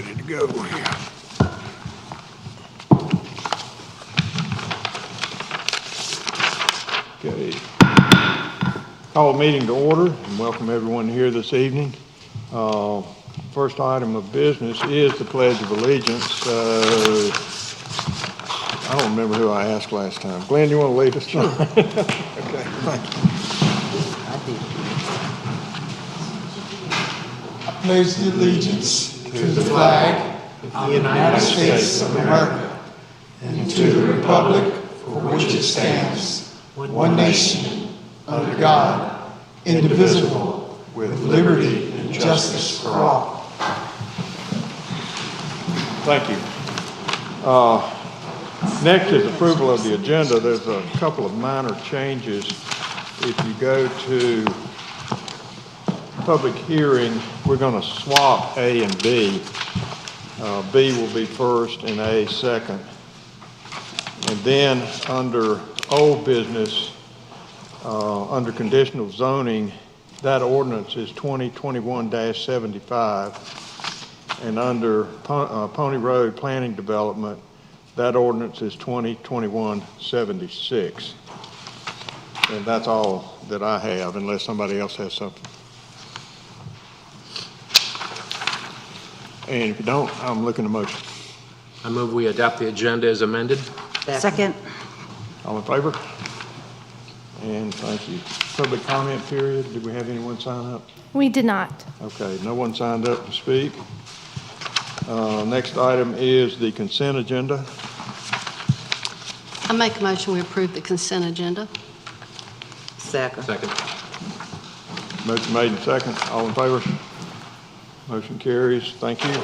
ready to go here. Okay. Call a meeting to order and welcome everyone here this evening. First item of business is the Pledge of Allegiance. I don't remember who I asked last time. Glenn, you want to lead us? Sure. Okay, thank you. I pledge allegiance to the flag of the United States of America and to the republic for which it stands, one nation, under God, indivisible, with liberty and justice for all. Thank you. Next is approval of the agenda. There's a couple of minor changes. If you go to public hearing, we're going to swap A and B. B will be first and A second. And then under old business, under conditional zoning, that ordinance is 2021-75. And under Pony Road Planning Development, that ordinance is 2021-76. And that's all that I have, unless somebody else has something. And if you don't, I'm looking to motion. I move we adopt the agenda as amended. Second. All in favor? And thank you. Public comment period. Did we have anyone sign up? We did not. Okay, no one signed up to speak. Next item is the consent agenda. I make a motion we approve the consent agenda. Second. Second. Motion made and second. All in favor? Motion carries. Thank you.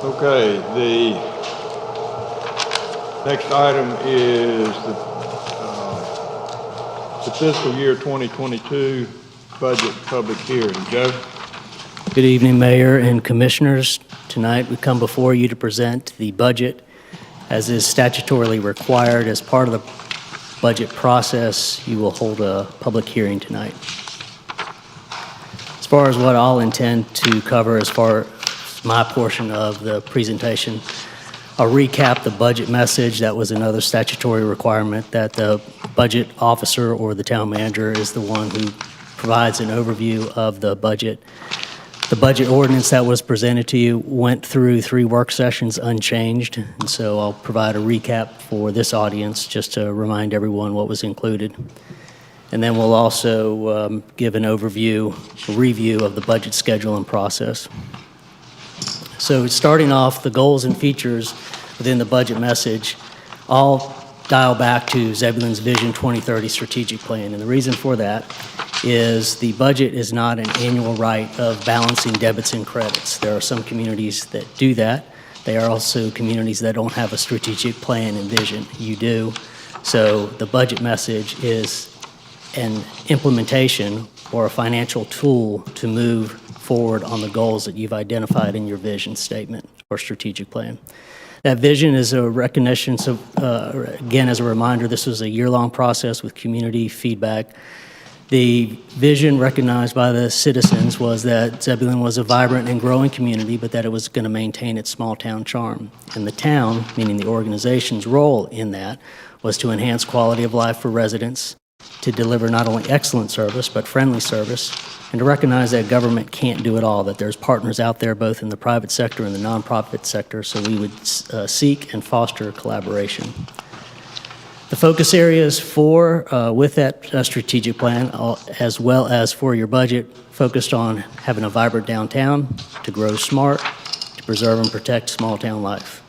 Okay, the next item is the fiscal year 2022 budget public hearing. Joe? Good evening, Mayor and Commissioners. Tonight we come before you to present the budget as is statutorily required. As part of the budget process, you will hold a public hearing tonight. As far as what I'll intend to cover as far as my portion of the presentation, I'll recap the budget message. That was another statutory requirement that the budget officer or the town manager is the one who provides an overview of the budget. The budget ordinance that was presented to you went through 3 work sessions unchanged, and so I'll provide a recap for this audience just to remind everyone what was included. And then we'll also give an overview, a review of the budget schedule and process. So starting off, the goals and features within the budget message all dial back to Zebulon's Vision 2030 strategic plan. And the reason for that is the budget is not an annual right of balancing debits and credits. There are some communities that do that. There are also communities that don't have a strategic plan and vision. You do. So the budget message is an implementation or a financial tool to move forward on the goals that you've identified in your vision statement or strategic plan. That vision is a recognition, so again, as a reminder, this was a year-long process with community feedback. The vision recognized by the citizens was that Zebulon was a vibrant and growing community, but that it was going to maintain its small-town charm. And the town, meaning the organization's role in that, was to enhance quality of life for residents, to deliver not only excellent service, but friendly service, and to recognize that government can't do it all, that there's partners out there both in the private sector and the nonprofit sector, so we would seek and foster collaboration. The focus areas for, with that strategic plan, as well as for your budget, focused on having a vibrant downtown, to grow smart, to preserve and protect small town life.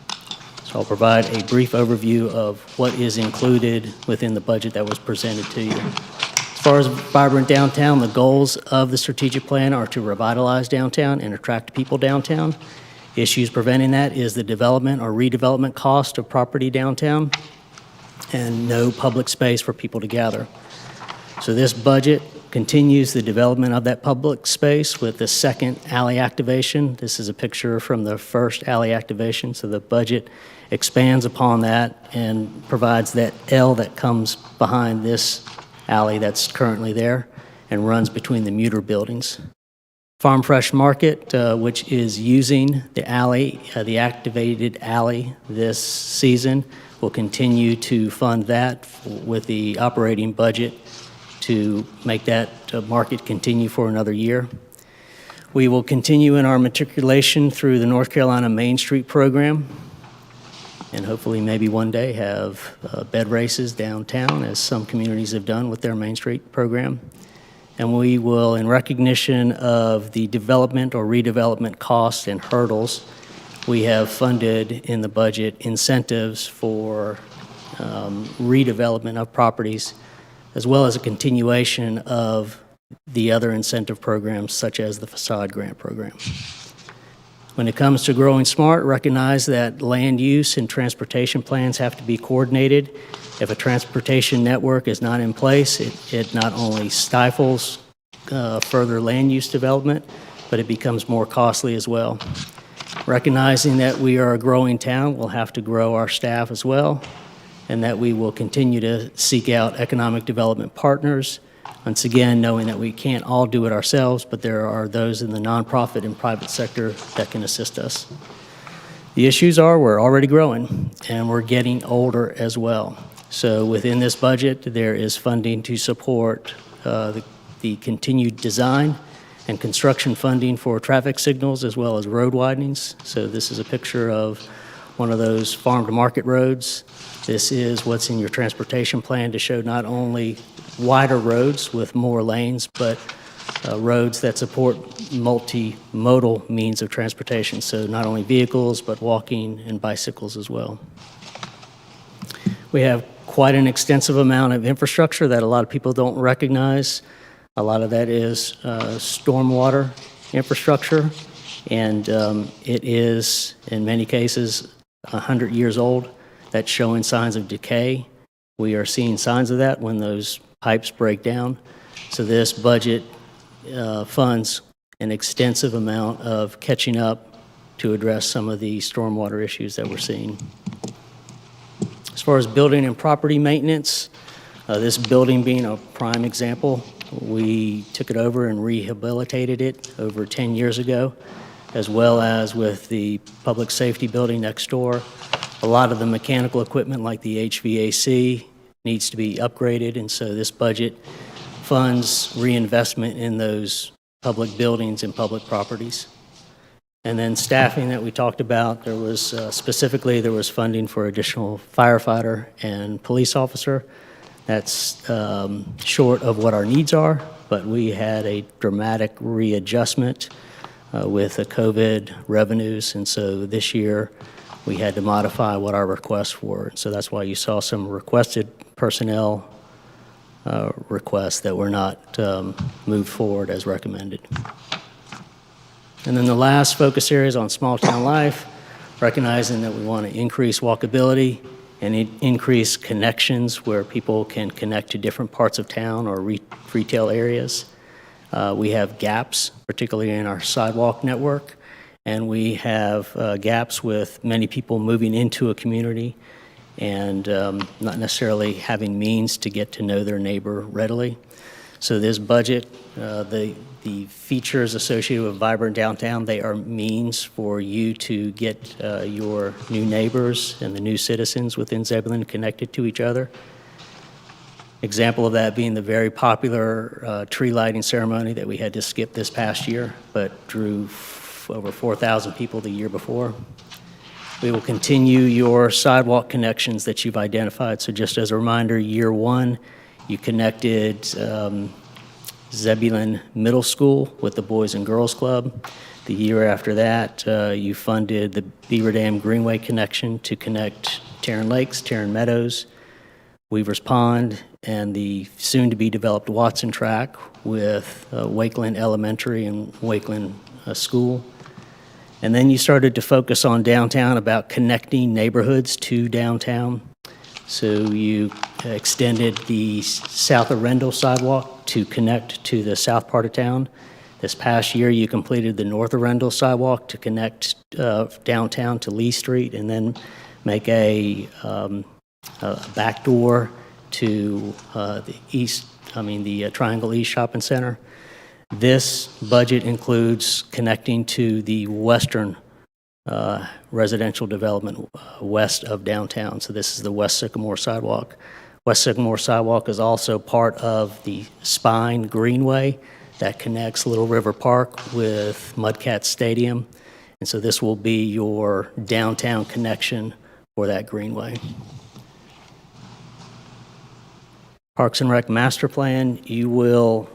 So I'll provide a brief overview of what is included within the budget that was presented to you. As far as vibrant downtown, the goals of the strategic plan are to revitalize downtown and attract people downtown. Issues preventing that is the development or redevelopment cost of property downtown and no public space for people to gather. So this budget continues the development of that public space with the second alley activation. This is a picture from the first alley activation. So the budget expands upon that and provides that L that comes behind this alley that's currently there. and runs between the Muter buildings. Farm Fresh Market, which is using the alley, the activated alley this season, will continue to fund that with the operating budget to make that market continue for another year. We will continue in our matriculation through the North Carolina Main Street program, and hopefully maybe one day have bed races downtown, as some communities have done with their Main Street program. And we will, in recognition of the development or redevelopment costs and hurdles, we have funded in the budget incentives for redevelopment of properties, as well as a continuation of the other incentive programs, such as the facade grant program. When it comes to growing smart, recognize that land use and transportation plans have to be coordinated. If a transportation network is not in place, it not only stifles further land use development, but it becomes more costly as well. Recognizing that we are a growing town, we'll have to grow our staff as well, and that we will continue to seek out economic development partners. Once again, knowing that we can't all do it ourselves, but there are those in the nonprofit and private sector that can assist us. The issues are we're already growing, and we're getting older as well. So within this budget, there is funding to support the continued design and construction funding for traffic signals as well as road widenings. So this is a picture of one of those farm-to-market roads. This is what's in your transportation plan to show not only wider roads with more lanes, but roads that support multimodal means of transportation. So not only vehicles, but walking and bicycles as well. We have quite an extensive amount of infrastructure that a lot of people don't recognize. A lot of that is stormwater infrastructure, and it is, in many cases, 100 years old. That's showing signs of decay. We are seeing signs of that when those pipes break down. So this budget funds an extensive amount of catching up to address some of the stormwater issues that we're seeing. As far as building and property maintenance, this building being a prime example, we took it over and rehabilitated it over 10 years ago, as well as with the public safety building next door. A lot of the mechanical equipment like the HVAC needs to be upgraded, and so this budget funds reinvestment in those public buildings and public properties. And then staffing that we talked about, there was specifically there was funding for additional firefighter and police officer. That's short of what our needs are, but we had a dramatic readjustment with the COVID revenues, and so this year we had to modify what our requests were. So that's why you saw some requested personnel requests that were not moved forward as recommended. And then the last focus area is on small town life, recognizing that we want to increase walkability and increase connections where people can connect to different parts of town or retail areas. We have gaps, particularly in our sidewalk network, and we have gaps with many people moving into a community and not necessarily having means to get to know their neighbor readily. So this budget, the features associated with Vibrant Downtown, they are means for you to get your new neighbors and the new citizens within Zebulon connected to each other. Example of that being the very popular tree lighting ceremony that we had to skip this past year, but drew over 4,000 people the year before. We will continue your sidewalk connections that you've identified. So just as a reminder, year one, you connected Zebulon Middle School with the Boys and Girls Club. The year after that, you funded the Beaver Dam Greenway connection to connect Tarrant Lakes, Tarrant Meadows, Weaver's Pond, and the soon-to-be-developed Watson Track with Wakeland Elementary and Wakeland School. And then you started to focus on downtown, about connecting neighborhoods to downtown. So you extended the South Arundel sidewalk to connect to the south part of town. This past year, you completed the North Arundel sidewalk to connect downtown to Lee Street, and then make a back door to the east becoming the Triangle East Shopping Center. This budget includes connecting to the western residential development west of downtown. So this is the West Sycamore Sidewalk. West Sycamore Sidewalk is also part of the Spine Greenway that connects Little River Park with Mudcat Stadium. And so this will be your downtown connection for that greenway. Parks and Rec Master Plan, you will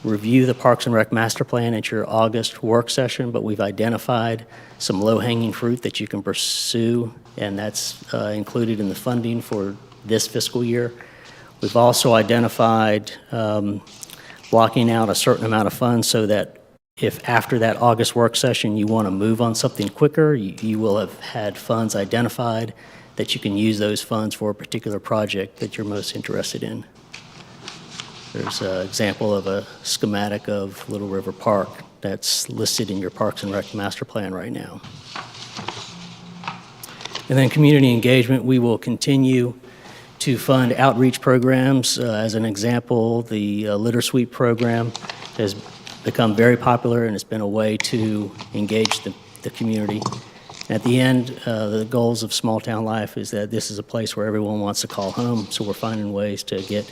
review the Parks and Rec Master Plan at your August work session, but we've identified some low-hanging fruit that you can pursue, and that's included in the funding for this fiscal year. We've also identified blocking out a certain amount of funds so that if after that August work session you want to move on something quicker, you will have had funds identified that you can use those funds for a particular project that you're most interested in. There's an example of a schematic of Little River Park that's listed in your Parks and Rec Master Plan right now. And then community engagement, we will continue to fund outreach programs. As an example, the Litter Sweep program has become very popular, and it's been a way to engage the community. At the end, the goals of small town life is that this is a place where everyone wants to call home, so we're finding ways to get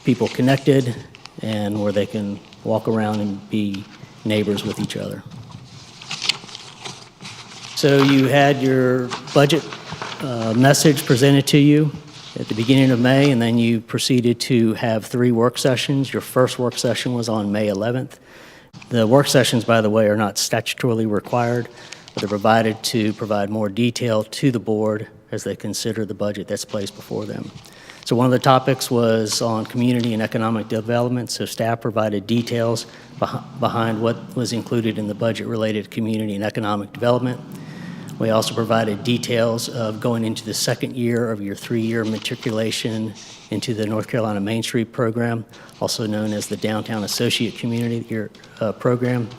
people connected and where they can walk around and be neighbors with each other. So you had your budget message presented to you at the beginning of May, and then you proceeded to have 3 work sessions. Your first work session was on May 11th. The work sessions, by the way, are not statutorily required, but they're provided to provide more detail to the board as they consider the budget that's placed before them. So one of the topics was on community and economic development, so staff provided details behind what was included in the budget related to community and economic development. We also provided details of going into the second year of your 3-year matriculation into the North Carolina Main Street program, also known as the Downtown Associate Community program.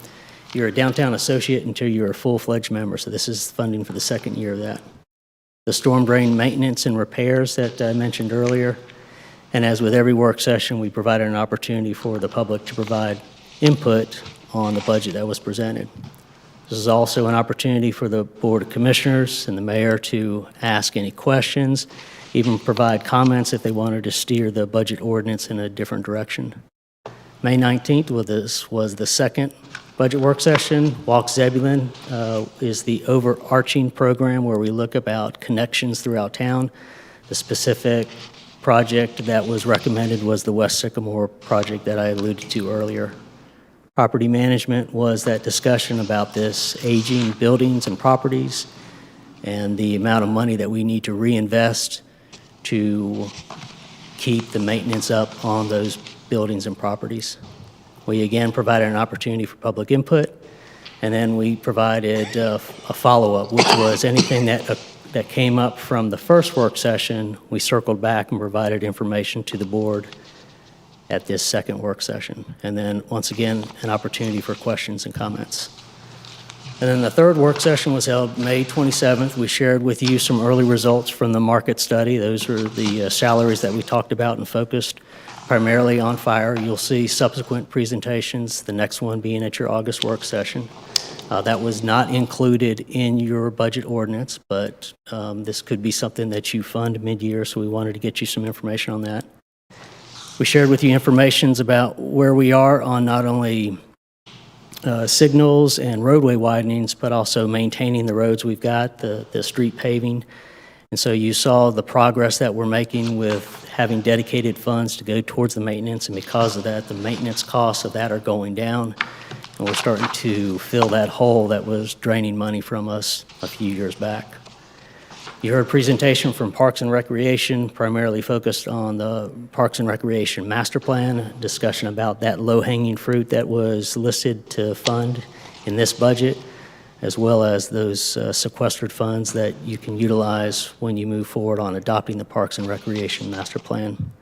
You're a Downtown Associate until you're a full-fledged member, so this is funding for the second year of that. The storm drain maintenance and repairs that I mentioned earlier, and as with every work session, we provided an opportunity for the public to provide input on the budget that was presented. This is also an opportunity for the Board of Commissioners and the mayor to ask any questions, even provide comments if they wanted to steer the budget ordinance in a different direction. May 19th was the second budget work session. Walk Zebulon is the overarching program where we look about connections throughout town. The specific project that was recommended was the West Sycamore project that I alluded to earlier. Property management was that discussion about this aging buildings and properties and the amount of money that we need to reinvest to keep the maintenance up on those buildings and properties. We again provided an opportunity for public input, and then we provided a follow-up, which was anything that came up from the first work session. We circled back and provided information to the board at this second work session. And then, once again, an opportunity for questions and comments. And then the third work session was held May 27th. We shared with you some early results from the market study. Those were the salaries that we talked about and focused primarily on fire. You'll see subsequent presentations, the next one being at your August work session. That was not included in your budget ordinance, but this could be something that you fund mid-year, so we wanted to get you some information on that. We shared with you information about where we are on not only signals and roadway widenings, but also maintaining the roads we've got, the street paving. And so you saw the progress that we're making with having dedicated funds to go towards the maintenance, and because of that, the maintenance costs of that are going down, and we're starting to fill that hole that was draining money from us a few years back. You heard a presentation from Parks and Recreation, primarily focused on the Parks and Recreation Master Plan, a discussion about that low-hanging fruit that was listed to fund in this budget, as well as those sequestered funds that you can utilize when you move forward on adopting the Parks and Recreation Master Plan.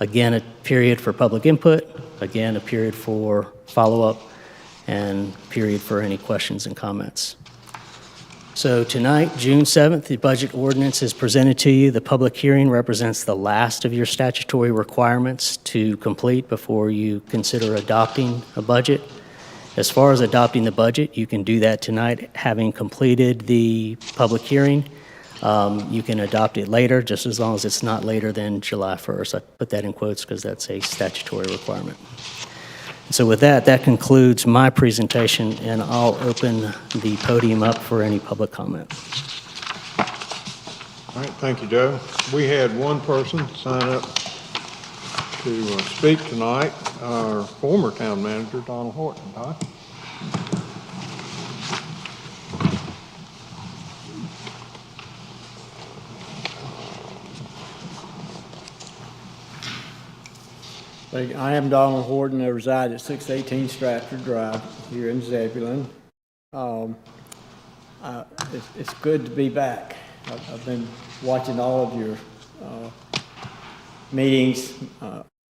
Again, a period for public input, again, a period for follow-up, and period for any questions and comments. So tonight, June 7th, the budget ordinance is presented to you. The public hearing represents the last of your statutory requirements to complete before you consider adopting a budget. As far as adopting the budget, you can do that tonight, having completed the public hearing. You can adopt it later, just as long as it's not later than July 1st. I put that in quotes because that's a statutory requirement. So with that, that concludes my presentation, and I'll open the podium up for any public comment. All right, thank you, Joe. We had one person sign up to speak tonight, our former town manager, Donald Horton. Don? I am Donald Horton. I reside at 618 Stratford Drive here in Zebulon. It's good to be back. I've been watching all of your meetings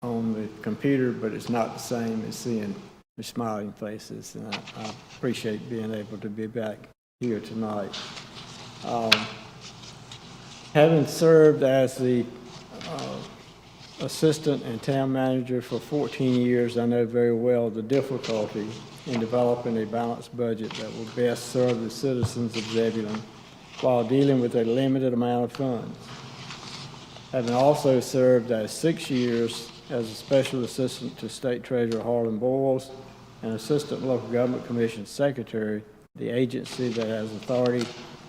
on the computer, but it's not the same as seeing the smiling faces, and I appreciate being able to be back here tonight. Having served as the assistant and town manager for 14 years, I know very well the difficulty in developing a balanced budget that will best serve the citizens of Zebulon while dealing with a limited amount of funds. Having also served as 6 years as a special assistant to State Treasurer Harlan Boyles and Assistant Local Government Commission Secretary, the agency that has authority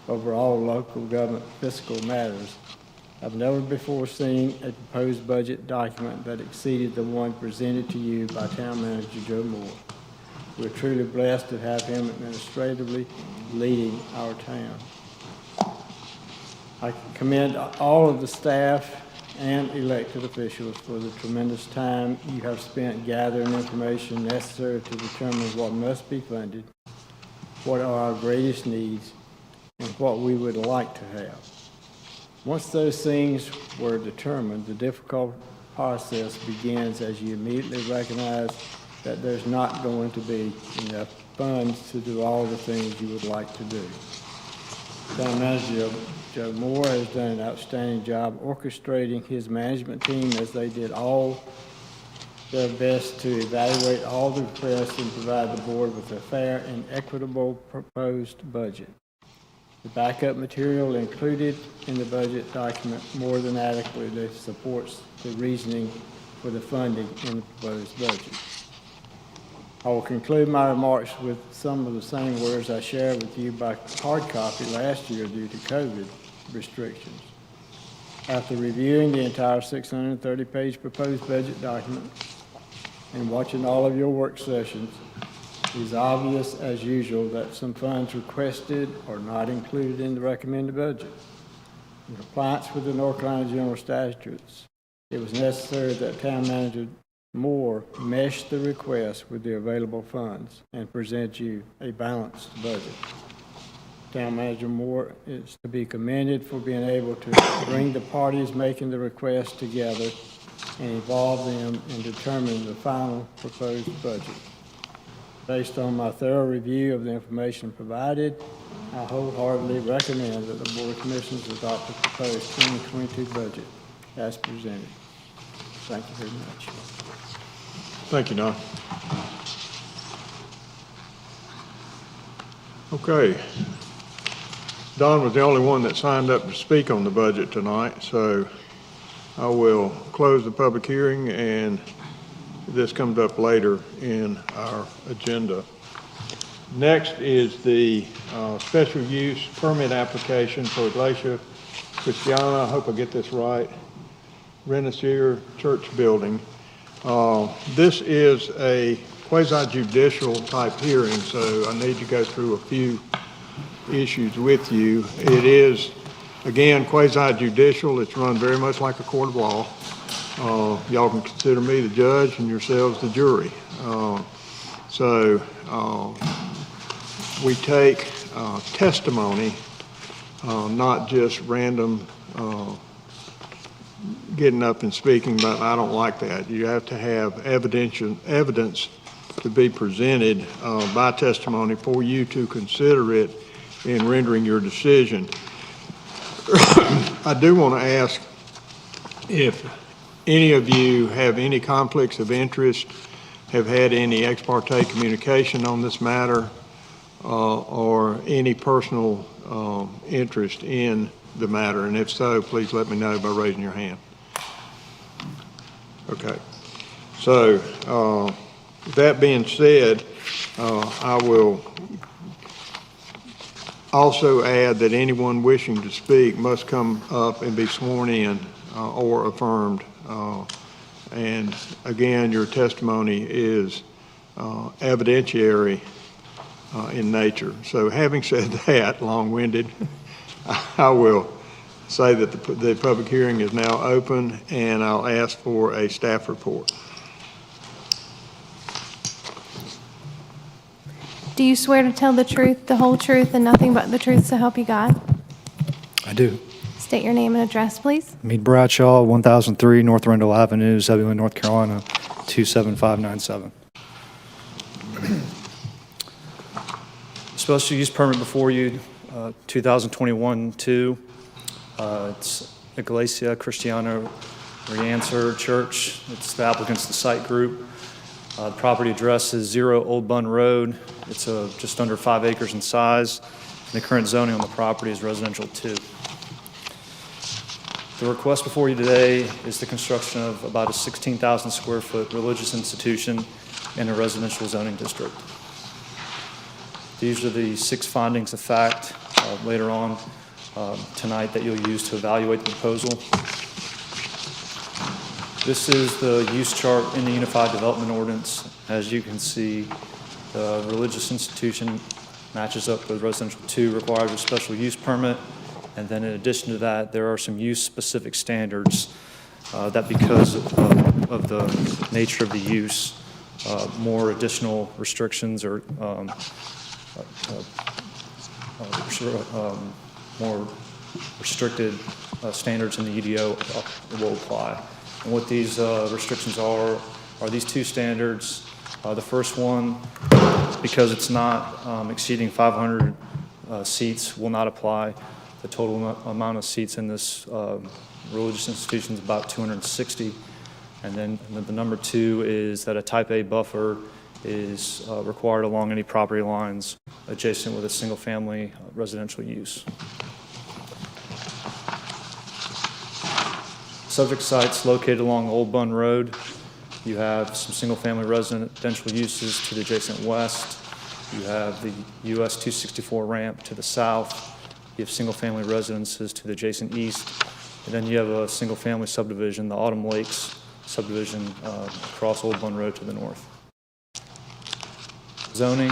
over all local government fiscal matters, I've never before seen a proposed budget document that exceeded the one presented to you by Town Manager Joe Moore. We're truly blessed to have him administratively leading our town. I commend all of the staff and elected officials for the tremendous time you have spent gathering information necessary to determine what must be funded, what are our greatest needs, and what we would like to have. Once those things were determined, the difficult process begins as you immediately recognize that there's not going to be enough funds to do all the things you would like to do. Town Manager Joe Moore has done an outstanding job orchestrating his management team as they did all their best to evaluate all the requests and provide the board with a fair and equitable proposed budget. The backup material included in the budget document more than adequately supports the reasoning for the funding in the proposed budget. I will conclude my remarks with some of the same words I shared with you by hard copy last year due to COVID restrictions. After reviewing the entire 630-page proposed budget document and watching all of your work sessions, it is obvious, as usual, that some funds requested are not included in the recommended budget. In compliance with the North Carolina General Statutes, it was necessary that Town Manager Moore mesh the request with the available funds and present you a balanced budget. Town Manager Moore is to be commended for being able to bring the parties making the request together and involve them in determining the final proposed budget. Based on my thorough review of the information provided, I wholeheartedly recommend that the Board of Commissioners adopt the proposed 2022 budget as presented. Thank you very much. Thank you, Don. Okay. Don was the only one that signed up to speak on the budget tonight, so I will close the public hearing, and this comes up later in our agenda. Next is the special use permit application for Iglesia Christiana, I hope I get this right, Renaissance Church Building. This is a quasi-judicial type hearing, so I need to go through a few issues with you. It is, again, quasi-judicial. It's run very much like a court of law. Y'all can consider me the judge and yourselves the jury. We take testimony, not just random getting up and speaking, but I don't like that. You have to have evidence to be presented by testimony for you to consider it in rendering your decision. I do want to ask if any of you have any conflicts of interest, have had any ex parte communication on this matter, or any personal interest in the matter, and if so, please let me know by raising your hand. Okay. So, that being said, I will also add that anyone wishing to speak must come up and be sworn in or affirmed. And again, your testimony is evidentiary in nature. So having said that, long-winded, I will say that the public hearing is now open, and I'll ask for a staff report. Do you swear to tell the truth, the whole truth, and nothing but the truth so help you God? I do. State your name and address, please. Meet Bradshaw, 1003 North Randall Avenue, Zebulon, North Carolina, 27597. Special use permit before you, 2021-2. It's Iglesia Cristiana Reancer Church. It's the applicant's the site group. The property address is 0 Old Bun Road. It's just under 5 acres in size. And the current zoning on the property is residential 2. The request before you today is the construction of about a 16,000 square foot religious institution in a residential zoning district. These are the 6 findings of fact later on tonight that you'll use to evaluate the proposal. This is the use chart in the Unified Development Ordinance. As you can see, the religious institution matches up with residential 2, requires a special use permit. And then in addition to that, there are some use-specific standards that because of the nature of the use, more additional restrictions or more restricted standards in the UDO will apply. And what these restrictions are these 2 standards. The first one, because it's not exceeding 500 seats, will not apply. The total amount of seats in this religious institution is about 260. And then the number 2 is that a type A buffer is required along any property lines adjacent with a single family residential use. Subject site's located along Old Bun Road. You have some single family residential uses to the adjacent west. You have the US 264 ramp to the south. You have single-family residences to the adjacent east, and then you have a single-family subdivision, the Autumn Lakes subdivision, across Old Bun Road to the north. Zoning,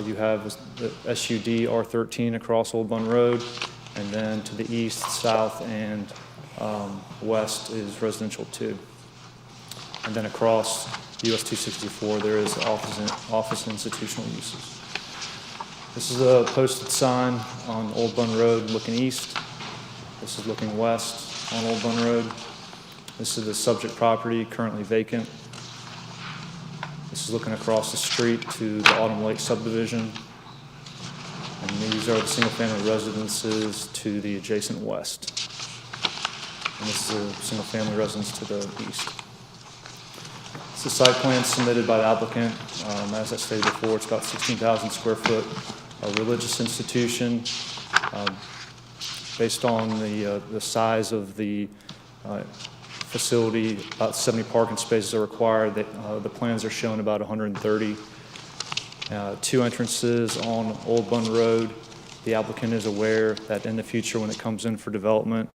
you have the SUD R13 across Old Bun Road, and then to the east, south, and west is residential 2. And then across US 264, there is office and institutional uses. This is a posted sign on Old Bun Road looking east. This is looking west on Old Bun Road. This is the subject property currently vacant. This is looking across the street to the Autumn Lake subdivision. And these are the single-family residences to the adjacent west. And this is a single-family residence to the east. It's the site plan submitted by the applicant. As I stated before, it's about 16,000 square foot. A religious institution. Based on the size of the facility, about 70 parking spaces are required. The plans are showing about 130. 2 entrances on Old Bun Road. The applicant is aware that in the future, when it comes in for development,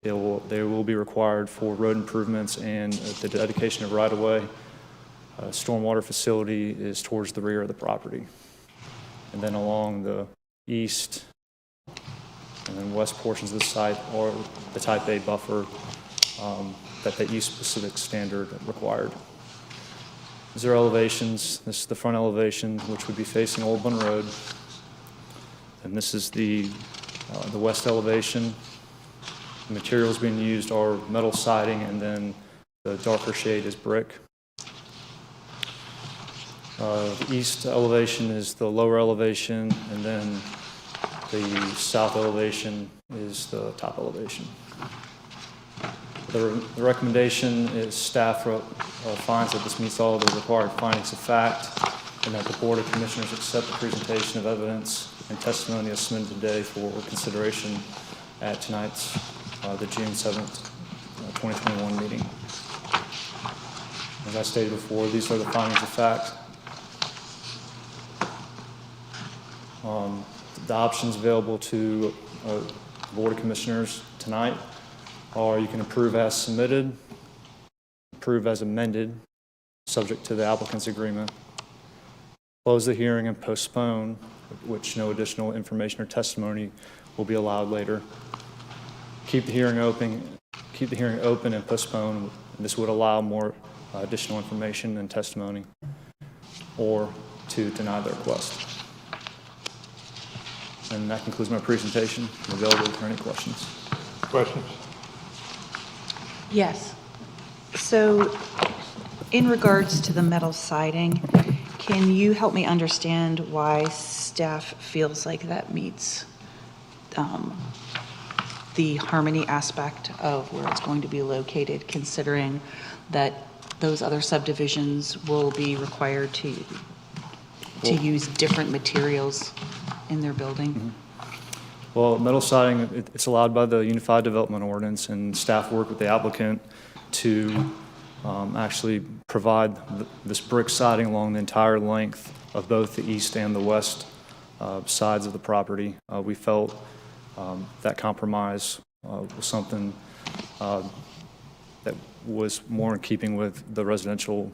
they will be required for road improvements and the dedication of right-of-way. Stormwater facility is towards the rear of the property. And then along the east and then west portions of the site are the type A buffer that use-specific standard required. These are elevations. This is the front elevation, which would be facing Old Bun Road. And this is the west elevation. The materials being used are metal siding, and then the darker shade is brick. The east elevation is the lower elevation, and then The south elevation is the top elevation. The recommendation is staff finds that this meets all the required findings of fact, and that the Board of Commissioners accept the presentation of evidence and testimony as submitted today for consideration at tonight's, the June 7th, 2021 meeting. As I stated before, these are the findings of fact. The options available to the Board of Commissioners tonight are you can approve as submitted, approve as amended, subject to the applicant's agreement, close the hearing and postpone, which no additional information or testimony will be allowed later, keep the hearing open and postpone. This would allow more additional information and testimony, or to deny the request. And that concludes my presentation. I'm available for any questions. Questions? Yes. So in regards to the metal siding, can you help me understand why staff feels like that meets the harmony aspect of where it's going to be located, considering that those other subdivisions will be required to use different materials in their building? Well, metal siding, it's allowed by the Unified Development Ordinance, and staff work with the applicant to actually provide this brick siding along the entire length of both the east and the west sides of the property. We felt that compromise was something that was more in keeping with the residential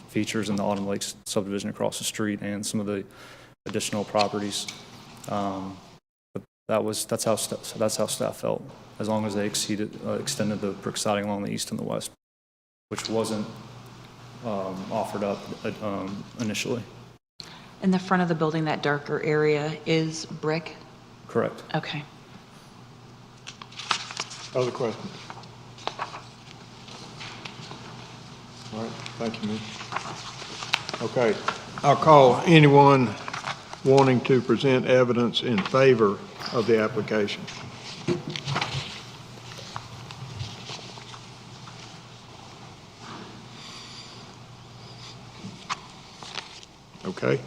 features in the Autumn Lakes subdivision across the street and some of the additional properties. But that's how staff felt, as long as they extended the brick siding along the east and the west, which wasn't offered up initially. In the front of the building, that darker area is brick? Correct. Okay. Other questions? All right, thank you, Mitch. Okay, I'll call anyone wanting to present evidence in favor of the application. Okay.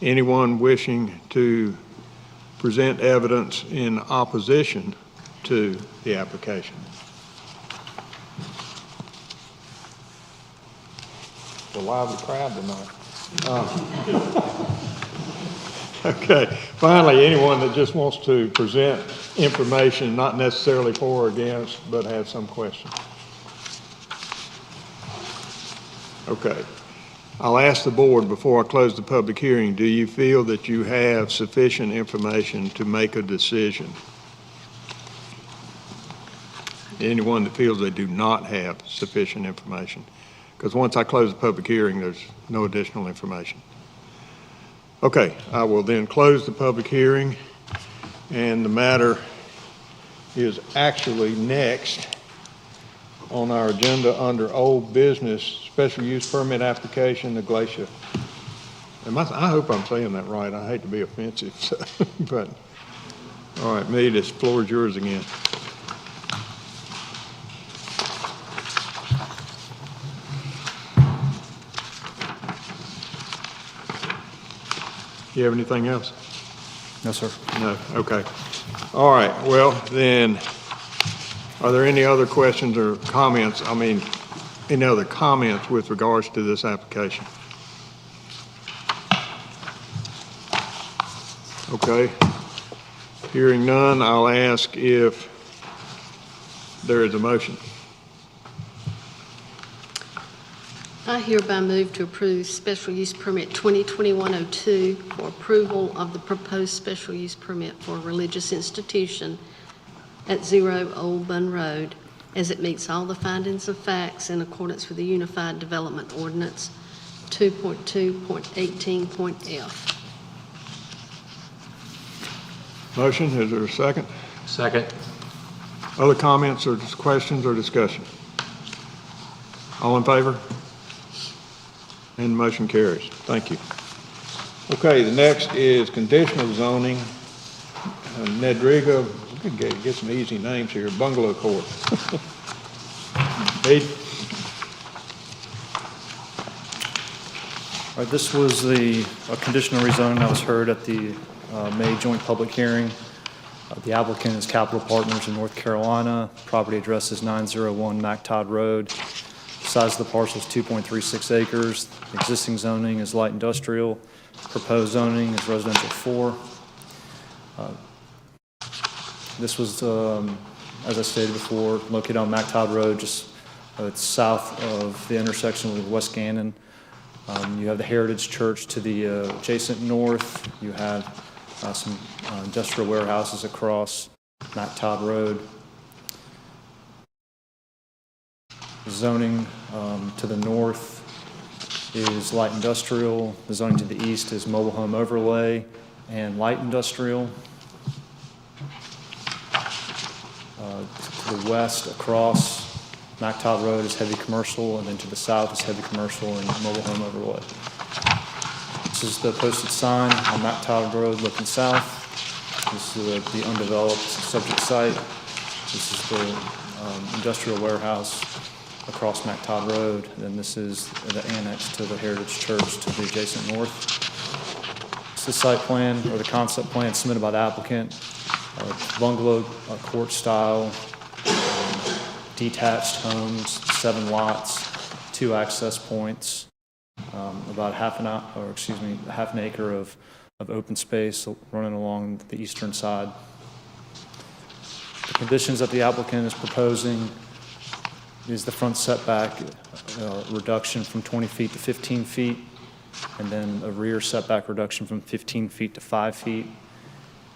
Anyone wishing to present evidence in opposition to the application? It's a lively crowd tonight. Okay. Finally, anyone that just wants to present information, not necessarily for or against, but have some question. Okay. I'll ask the board before I close the public hearing, do you feel that you have sufficient information to make a decision? Anyone that feels they do not have sufficient information? Because once I close the public hearing, there's no additional information. Okay, I will then close the public hearing, and the matter is actually next on our agenda under old business, special use permit application, the Glacier. I hope I'm saying that right. I hate to be offensive, so, but all right, Mead, this floor is yours again. You have anything else? No, sir. No, okay. All right, well, then, are there any other questions or comments? I mean, any other comments with regards to this application? Okay. Hearing none, I'll ask if there is a motion. I hereby move to approve special use permit 2021-02 for approval of the proposed special use permit for a religious institution at 0 Old Bun Road, as it meets all the findings of facts in accordance with the Unified Development Ordinance 2.2.18.f. Motion, is there a second? Second. Other comments or questions or discussion? All in favor? And the motion carries. Thank you. Okay, the next is conditional zoning Nedriga, we could get some easy names here, Bungalow Court. Pete? All right, this was a conditional rezoning that was heard at the May joint public hearing. The applicant is Capital Partners in North Carolina. Property address is 901 MacTodd Road. Size of the parcel is 2.36 acres. The existing zoning is light industrial. Proposed zoning is residential 4. This was, as I stated before, located on MacTodd Road, just it's south of the intersection with West Gannon. You have the Heritage Church to the adjacent north. You have some industrial warehouses across MacTodd Road. The zoning to the north is light industrial. The zoning to the east is mobile home overlay and light industrial. To the west across MacTodd Road is heavy commercial, and then to the south is heavy commercial and mobile home overlay. This is the posted sign on MacTodd Road looking south. This is the undeveloped subject site. This is the industrial warehouse across MacTodd Road, and then this is the annex to the Heritage Church to the adjacent north. It's the site plan or the concept plan submitted by the applicant. Bungalow court style, detached homes, 7 lots, 2 access points, about half an acre of open space running along the eastern side. The conditions that the applicant is proposing is the front setback reduction from 20 feet to 15 feet, and then a rear setback reduction from 15 feet to 5 feet.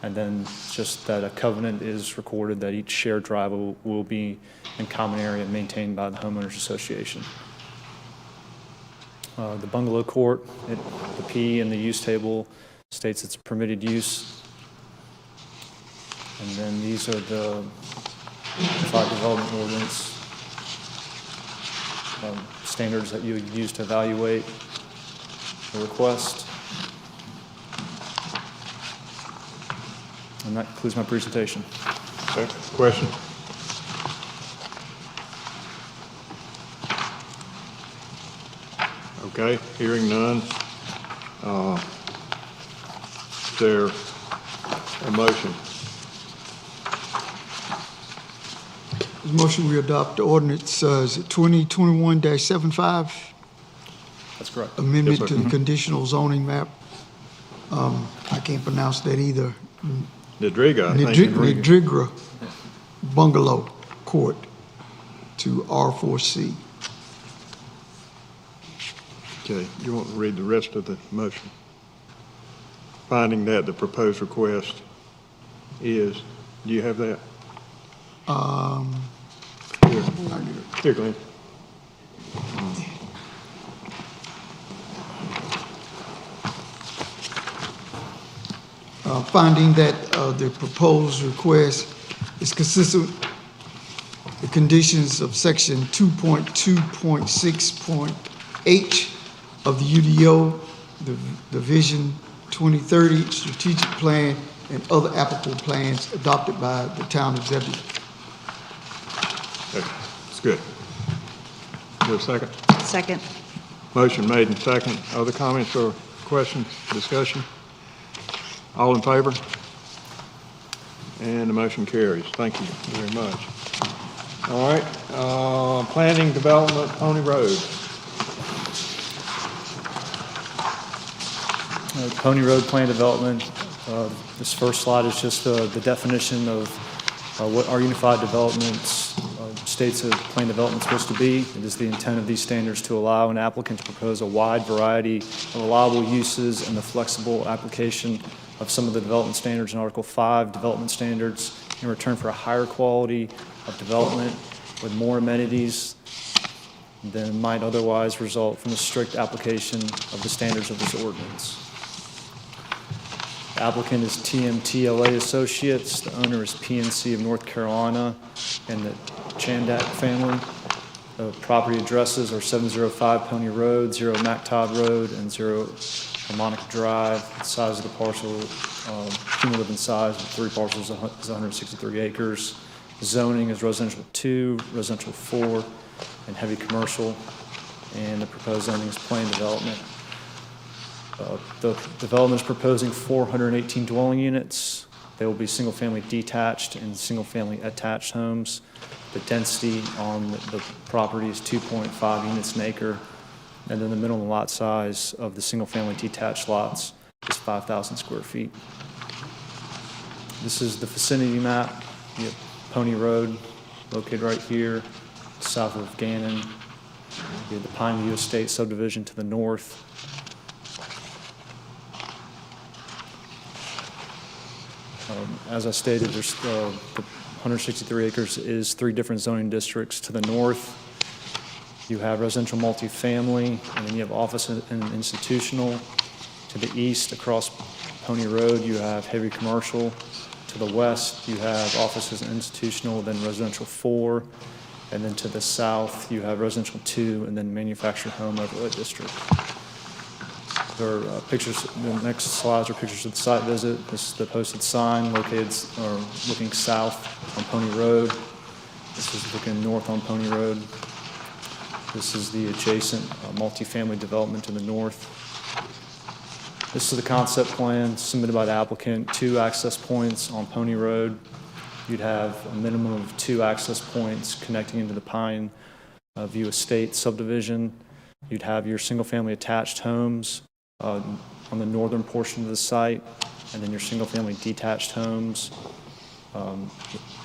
And then just that a covenant is recorded that each shared driveway will be in common area maintained by the homeowners association. The bungalow court, the P in the use table states it's permitted use. And then these are the 5 development ordinance standards that you would use to evaluate the request. And that concludes my presentation. Okay, question? Okay, hearing none. Is there a motion? Motion we adopt the ordinance, is it 2021-75? That's correct. Amendment Yes, sir. to the conditional zoning map. I can't pronounce that either. Nedriga, I think. Nedriga Bungalow Court to R4C. Okay, you want to read the rest of the motion? Finding that the proposed request is, do you have that? Here, Glenn. Finding that the proposed request is consistent with the conditions of section 2.2.6.H of the UDO, the Vision 2030 strategic plan, and other applicable plans adopted by the town of Zebulon. Okay, it's good. Is there a second? Second. Motion made and second. Other comments or questions, discussion? All in favor? And the motion carries. Thank you very much. All right, planning development, Pony Road. Pony Road plan development. This first slide is just the definition of what our unified developments states a plan development is supposed to be. It is the intent of these standards to allow an applicant to propose a wide variety of allowable uses and the flexible application of some of the development standards in Article 5 development standards in return for a higher quality of development with more amenities than might otherwise result from the strict application of the standards of this ordinance. The applicant is TMTLA Associates. The owner is PNC of North Carolina and the Chandak family. The property addresses are 705 Pony Road, 0 MacTodd Road, and 0 Harmonic Drive, the size of the parcel, cumulative in size of 3 parcels is 163 acres. Zoning is residential 2, residential 4, and heavy commercial. And the proposed zoning is planned development. The development is proposing 418 dwelling units. They will be single-family detached and single-family attached homes. The density on the property is 2.5 units an acre, and then the minimum lot size of the single-family detached lots is 5,000 square feet. This is the vicinity map. You have Pony Road located right here, south of Gannon. You have the Pine View Estate subdivision to the north. As I stated, there's the 163 acres is 3 different zoning districts. To the north, you have residential multifamily, and then you have office and institutional. To the east, across Pony Road, you have heavy commercial. To the west, you have offices and institutional, then residential 4. And then to the south, you have residential 2, and then manufactured home overlay district. There are pictures, the next slides are pictures of the site visit. This is the posted sign located, or looking south on Pony Road. This is looking north on Pony Road. This is the adjacent multifamily development to the north. This is the concept plan submitted by the applicant. 2 access points on Pony Road. You'd have a minimum of 2 access points connecting into the Pine View Estate subdivision. You'd have your single-family attached homes on the northern portion of the site, and then your single-family detached homes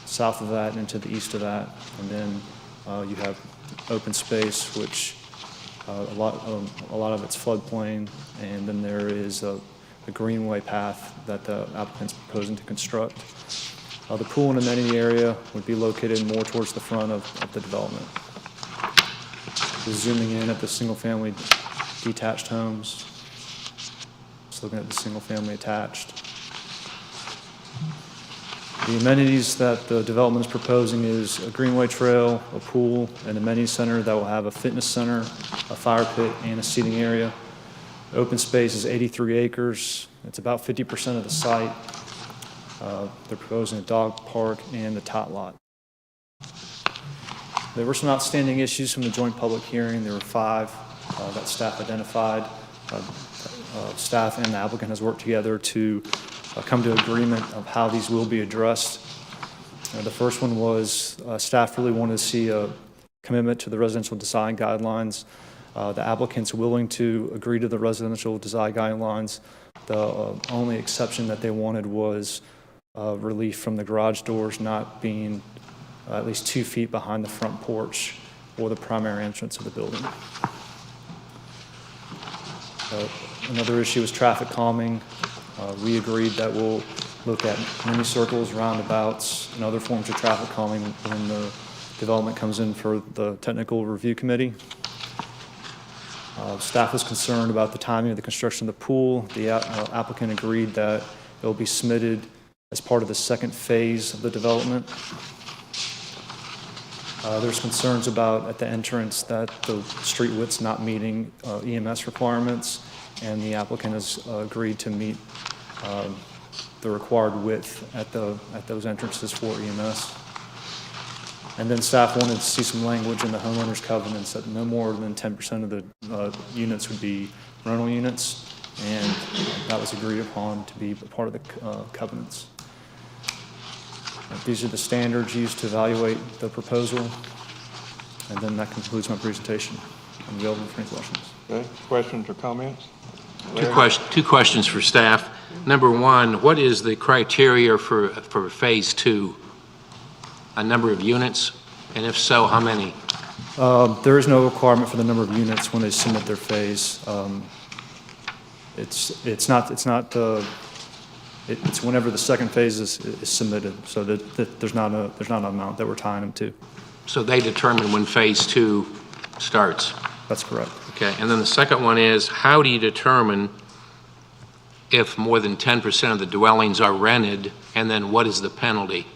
south of that and to the east of that. And then you have open space, which a lot of it's floodplain, and then there is a greenway path that the applicant's proposing to construct. The pool and amenity area would be located more towards the front of the development. Just zooming in at the single-family detached homes. Just looking at the single-family attached. The amenities that the development is proposing is a greenway trail, a pool, an amenity center that will have a fitness center, a fire pit, and a seating area. The open space is 83 acres. It's about 50% of the site. They're proposing a dog park and the tot lot. There were some outstanding issues from the joint public hearing. There were 5 that staff identified. Staff and the applicant has worked together to come to agreement of how these will be addressed. The first one was staff really wanted to see a commitment to the residential design guidelines. The applicant's willing to agree to the residential design guidelines. The only exception that they wanted was relief from the garage doors not being at least 2 feet behind the front porch or the primary entrance of the building. Another issue was traffic calming. We agreed that we'll look at mini circles, roundabouts, and other forms of traffic calming when the development comes in for the technical review committee. Staff was concerned about the timing of the construction of the pool. The applicant agreed that it will be submitted as part of the second phase of the development. There's concerns about at the entrance that the street width's not meeting EMS requirements, and the applicant has agreed to meet the required width at those entrances for EMS. And then staff wanted to see some language in the homeowners covenants that no more than 10% of the units would be rental units, and that was agreed upon to be a part of the covenants. These are the standards used to evaluate the proposal, and then that concludes my presentation. I'm available for any questions. Okay, questions or comments? Two questions for staff. Number one, what is the criteria for phase 2? A number of units, and if so, how many? There is no requirement for the number of units when they submit their phase. It's whenever the second phase is submitted, so that there's not an amount that we're tying them to. So they determine when phase 2 starts? That's correct. Okay, and then the second one is, how do you determine if more than 10% of the dwellings are rented, and then what is the penalty?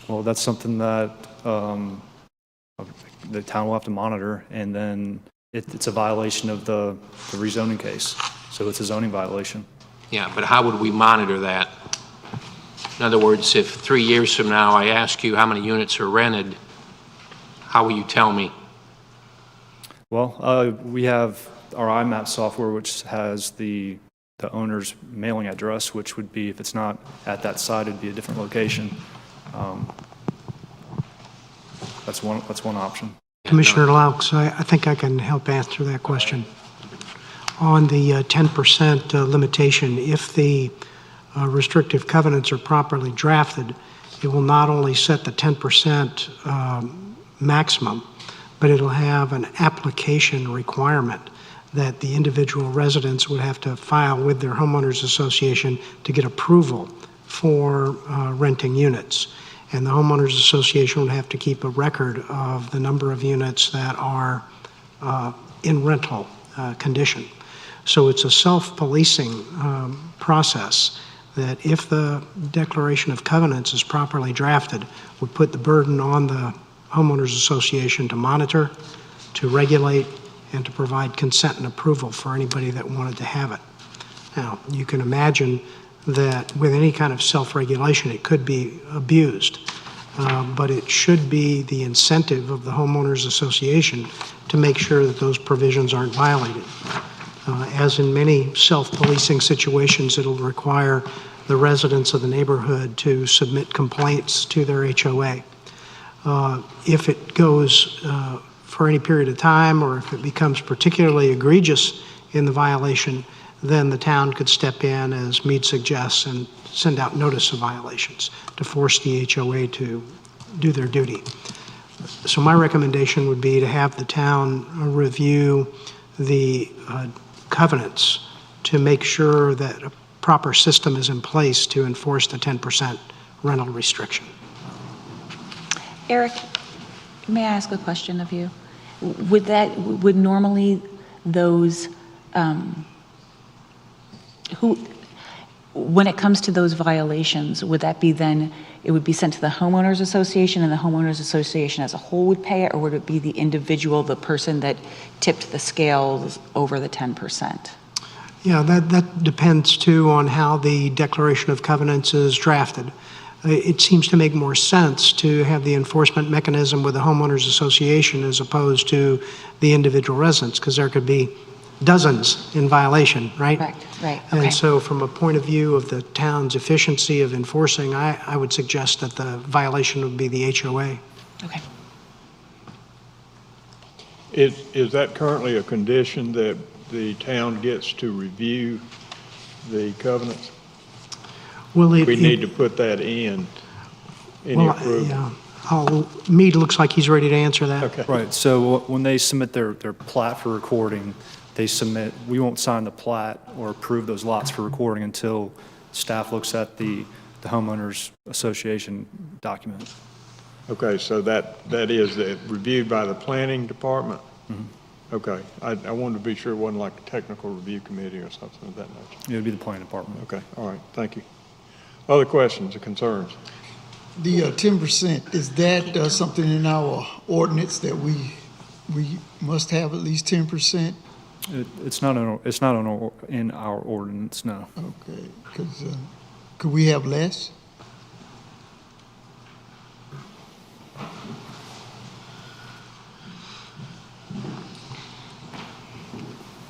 Well, that's something that the town will have to monitor, and then it's a violation of the rezoning case. So it's a zoning violation. Yeah, but how would we monitor that? In other words, if 3 years from now I ask you how many units are rented, how will you tell me? Well, we have our IMAP software, which has the owner's mailing address, which would be, if it's not at that site, it'd be a different location. That's one option. Commissioner Laux, I think I can help answer that question. On the 10% limitation, if the restrictive covenants are properly drafted, it will not only set the 10% maximum, but it'll have an application requirement that the individual residents would have to file with their homeowners association to get approval for renting units. And the homeowners association would have to keep a record of the number of units that are in rental condition. So it's a self-policing process that, if the declaration of covenants is properly drafted, would put the burden on the homeowners association to monitor, to regulate, and to provide consent and approval for anybody that wanted to have it. Now, you can imagine that with any kind of self-regulation, it could be abused, but it should be the incentive of the homeowners association to make sure that those provisions aren't violated. As in many self-policing situations, it'll require the residents of the neighborhood to submit complaints to their HOA. If it goes for any period of time, or if it becomes particularly egregious in the violation, then the town could step in, as Meade suggests, and send out notice of violations to force the HOA to do their duty. So my recommendation would be to have the town review the covenants to make sure that a proper system is in place to enforce the 10% rental restriction. Eric, may I ask a question of you? Would normally those, when it comes to those violations, would that be then, it would be sent to the homeowners association and the homeowners association as a whole would pay it, or would it be the individual, the person that tipped the scales over the 10%? Yeah, that depends too on how the Declaration of Covenants is drafted. It seems to make more sense to have the enforcement mechanism with the homeowners association as opposed to the individual residents, because there could be dozens in violation, right? Right, okay. And so from a point of view of the town's efficiency of enforcing, I would suggest that the violation would be the HOA. Okay. Is that currently a condition that the town gets to review the covenants? Well, We need to put that in any approval. Yeah. Meade looks like he's ready to answer that. Okay. Right, so when they submit their plat for recording, they submit, we won't sign the plat or approve those lots for recording until staff looks at the homeowners association document. Okay, so that is reviewed by the planning department? Mm-hmm. Okay, I wanted to be sure it wasn't like a technical review committee or something of that nature. It would be the planning department. Okay, all right, thank you. Other questions or concerns? The 10%, is that something in our ordinance that we must have at least 10%? It's not in our ordinance, no. Okay, because could we have less?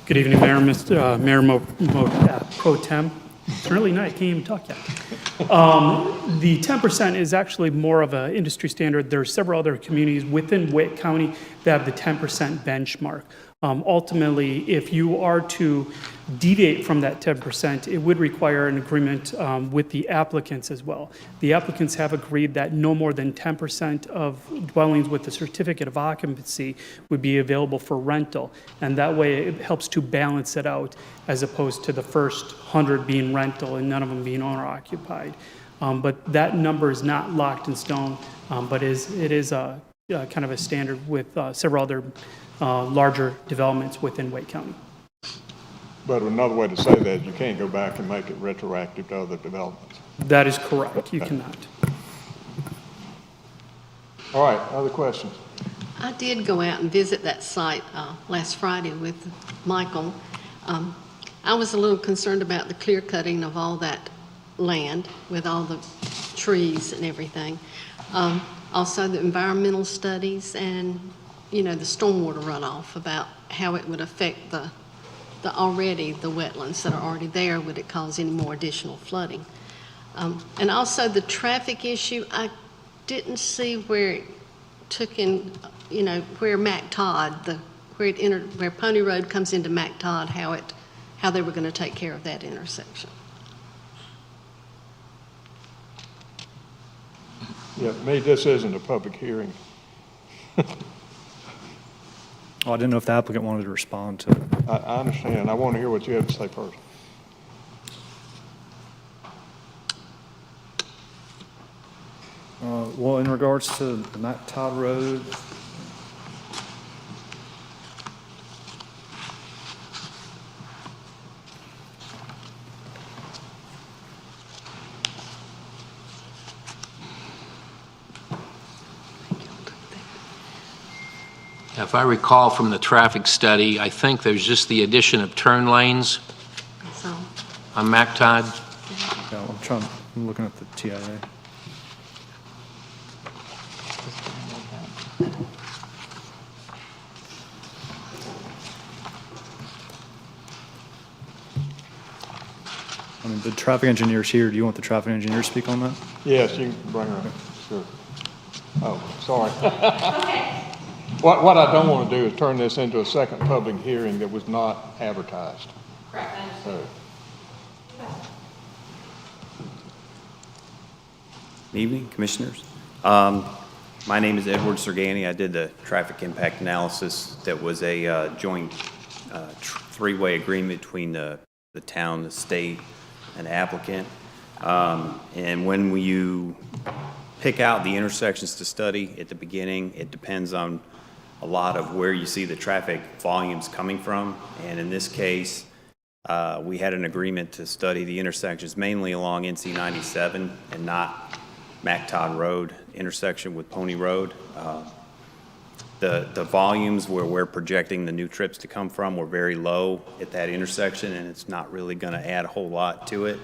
Good evening, Mayor, Mayor Pro Tem. It's really nice, can't even talk yet. The 10% is actually more of an industry standard. There are several other communities within Wake County that have the 10% benchmark. Ultimately, if you are to deviate from that 10%, it would require an agreement with the applicants as well. The applicants have agreed that no more than 10% of dwellings with a certificate of occupancy would be available for rental, and that way it helps to balance it out as opposed to the first 100 being rental and none of them being owner-occupied. But that number is not locked in stone, but it is kind of a standard with several other larger developments within Wake County. But another way to say that is you can't go back and make it retroactive to other developments. That is correct. You cannot. All right, other questions? I did go out and visit that site last Friday with Michael. I was a little concerned about the clear cutting of all that land with all the trees and everything. Also, the environmental studies and, the stormwater runoff, about how it would affect the wetlands that are already there. Would it cause any more additional flooding? And also the traffic issue, I didn't see where it took in, where Mac Todd, where Pony Road comes into Mac Todd, how they were going to take care of that intersection. Yeah, me, this isn't a public hearing. Well, I didn't know if the applicant wanted to respond to it. I understand. I want to hear what you have to say first. Well, in regards to the Mac Todd Road, If I recall from the traffic study, I think there's just the addition of turn lanes So, on Mac Todd. yeah, I'm looking at the TIA. I mean, the traffic engineer's here. Do you want the traffic engineer to speak on that? Yes, you can bring her up. Sure. Oh, sorry. What I don't want to do is turn this into a second public hearing that was not advertised. Correct. Good evening, Commissioners. My name is Edward Sergani. I did the traffic impact analysis that was a joint three-way agreement between the town, the state, and the applicant. And when you pick out the intersections to study at the beginning, it depends on a lot of where you see the traffic volumes coming from. And in this case, we had an agreement to study the intersections mainly along NC 97 and not Mac Todd Road intersection with Pony Road. The volumes where we're projecting the new trips to come from were very low at that intersection, and it's not really going to add a whole lot to it.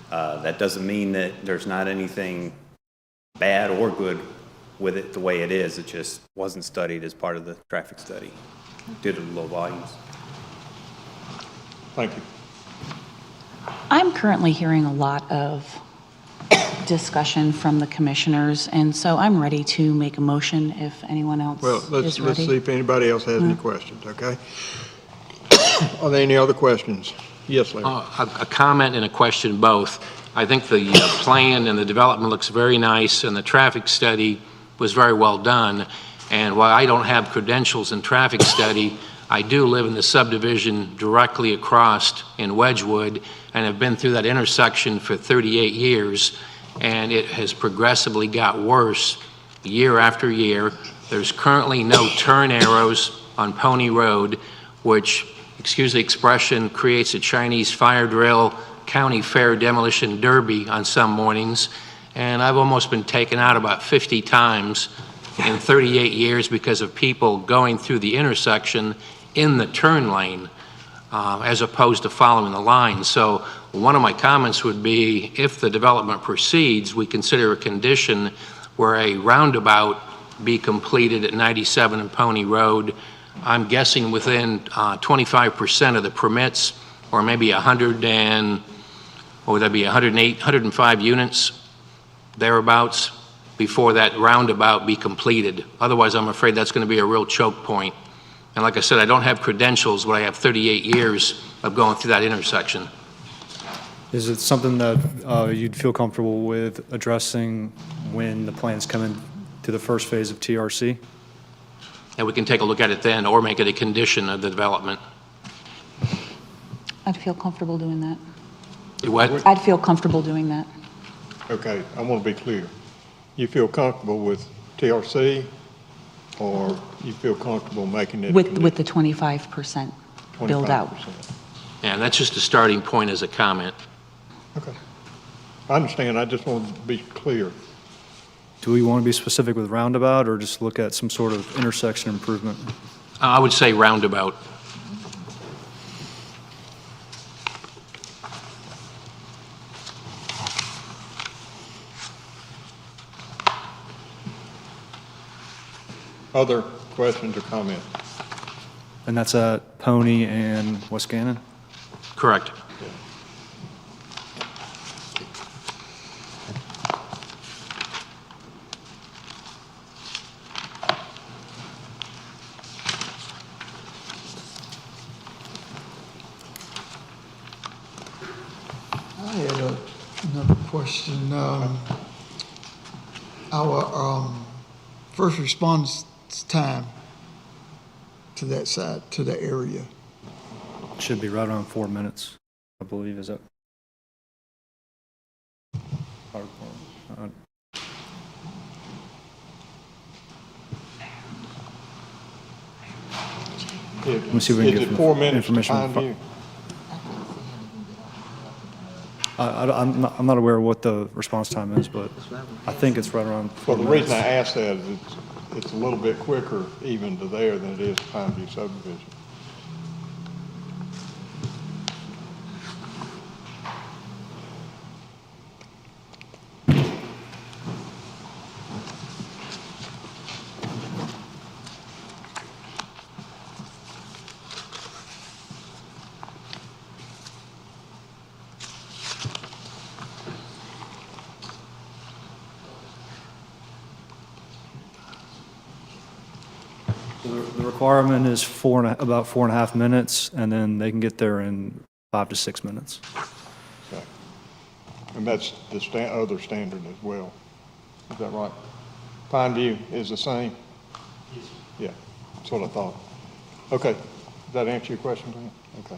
That doesn't mean that there's not anything bad or good with it the way it is. It just wasn't studied as part of the traffic study due to the low volumes. Thank you. I'm currently hearing a lot of discussion from the commissioners, and so I'm ready to make a motion if anyone else Well, let's is ready. see if anybody else has any questions, okay? Are there any other questions? Yes, Larry. A comment and a question both. I think the plan and the development looks very nice, and the traffic study was very well done. And while I don't have credentials in traffic study, I do live in the subdivision directly across in Wedgwood, and have been through that intersection for 38 years, and it has progressively got worse year after year. There's currently no turn arrows on Pony Road, which, excuse the expression, creates a Chinese fire drill county fair demolition derby on some mornings. And I've almost been taken out about 50 times in 38 years because of people going through the intersection in the turn lane as opposed to following the line. So one of my comments would be, if the development proceeds, we consider a condition where a roundabout be completed at 97 and Pony Road. I'm guessing within 25% of the permits, or maybe 108, 105 units, thereabouts, before that roundabout be completed. Otherwise, I'm afraid that's going to be a real choke point. And like I said, I don't have credentials, but I have 38 years of going through that intersection. Is it something that you'd feel comfortable with addressing when the plans come in to the first phase of TRC? And we can take a look at it then, or make it a condition of the development. I'd feel comfortable doing that. What? I'd feel comfortable doing that. Okay, I want to be clear. You feel comfortable with TRC, or you feel comfortable making it? With the 25% build out. 25%. And that's just a starting point as a comment. Okay. I understand. I just want to be clear. Do we want to be specific with roundabout, or just look at some sort of intersection improvement? I would say roundabout. Other questions or comments? And that's at Pony and West Gannon? Correct. I had another question. Our first response time to that side, to the area. Should be right around 4 minutes, I believe, is that? Let me see if we can Is get it 4 minutes to information Pine from- View? I'm not aware of what the response time is, but I think it's right around 4 Well, the minutes. reason I ask that is it's a little bit quicker even to there than it is to Pine View subdivision. So the requirement is about 4.5 minutes, and then they can get there in 5 to 6 minutes. Okay. And that's the other standard as well. Is that right? Pine View is the same? Yeah, that's what I thought. Okay. Does that answer your question, Dan? Okay.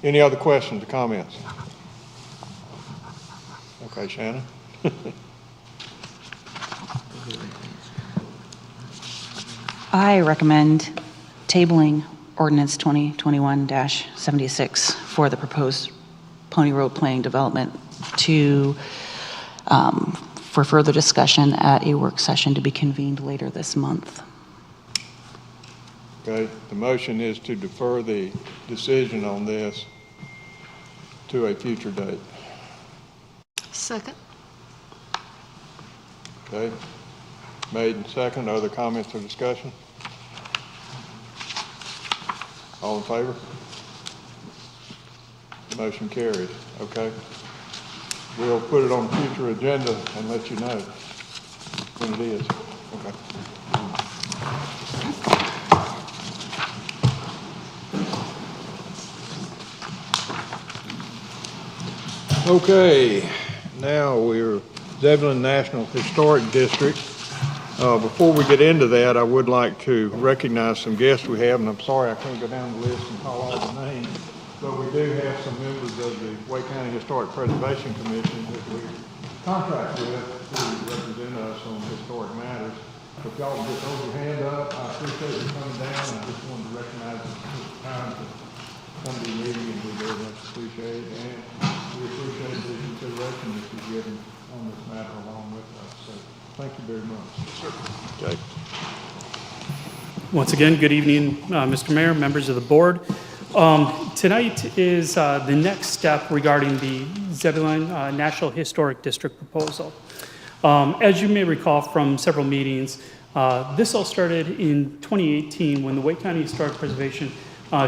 Any other questions or comments? Okay, Shannon? I recommend tabling ordinance 2021-76 for the proposed Pony Road Planning Development for further discussion at a work session to be convened later this month. Okay, the motion is to defer the decision on this to a future date. Second. Okay, made and second. Other comments or discussion? All in favor? Motion carried. Okay. We'll put it on a future agenda and let you know when it is. Okay. Okay, now we're Zebulon National Historic District. Before we get into that, I would like to recognize some guests we have, and I'm sorry I can't go down the list and call all the names, but we do have some members of the Wake County Historic Preservation Commission that we contract with to represent us on historic matters. If y'all would just hold your hand up, I appreciate you coming down. I just wanted to recognize it's time to come to the meeting, and we very much appreciate it. And we appreciate the consideration that you've given on this matter along with us. So thank you very much. Okay. Once again, good evening, Mr. Mayor, members of the board. Tonight is the next step regarding the Zebulon National Historic District proposal. As you may recall from several meetings, this all started in 2018 when the Wake County Historic Preservation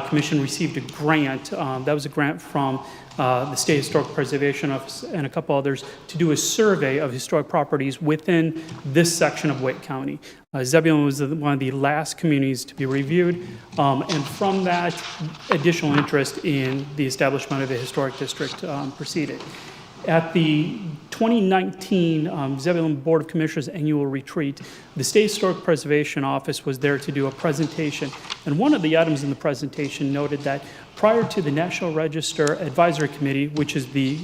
Commission received a grant. That was a grant from the State Historic Preservation Office and a couple others to do a survey of historic properties within this section of Wake County. Zebulon was one of the last communities to be reviewed, and from that, additional interest in the establishment of a historic district proceeded. At the 2019 Zebulon Board of Commissioners annual retreat, the State Historic Preservation Office was there to do a presentation. And one of the items in the presentation noted that prior to the National Register Advisory Committee, which is the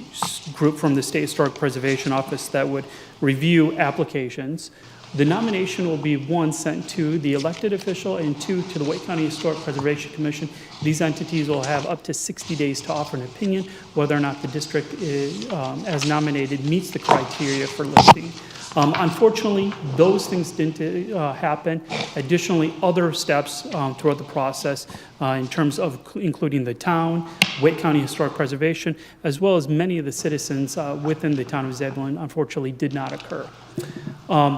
group from the State Historic Preservation Office that would review applications, the nomination will be one, sent to the elected official, and two, to the Wake County Historic Preservation Commission. These entities will have up to 60 days to offer an opinion whether or not the district is, as nominated meets the criteria for listing. Unfortunately, those things didn't happen. Additionally, other steps throughout the process in terms of including the town, Wake County Historic Preservation, as well as many of the citizens within the town of Zebulon, unfortunately did not occur.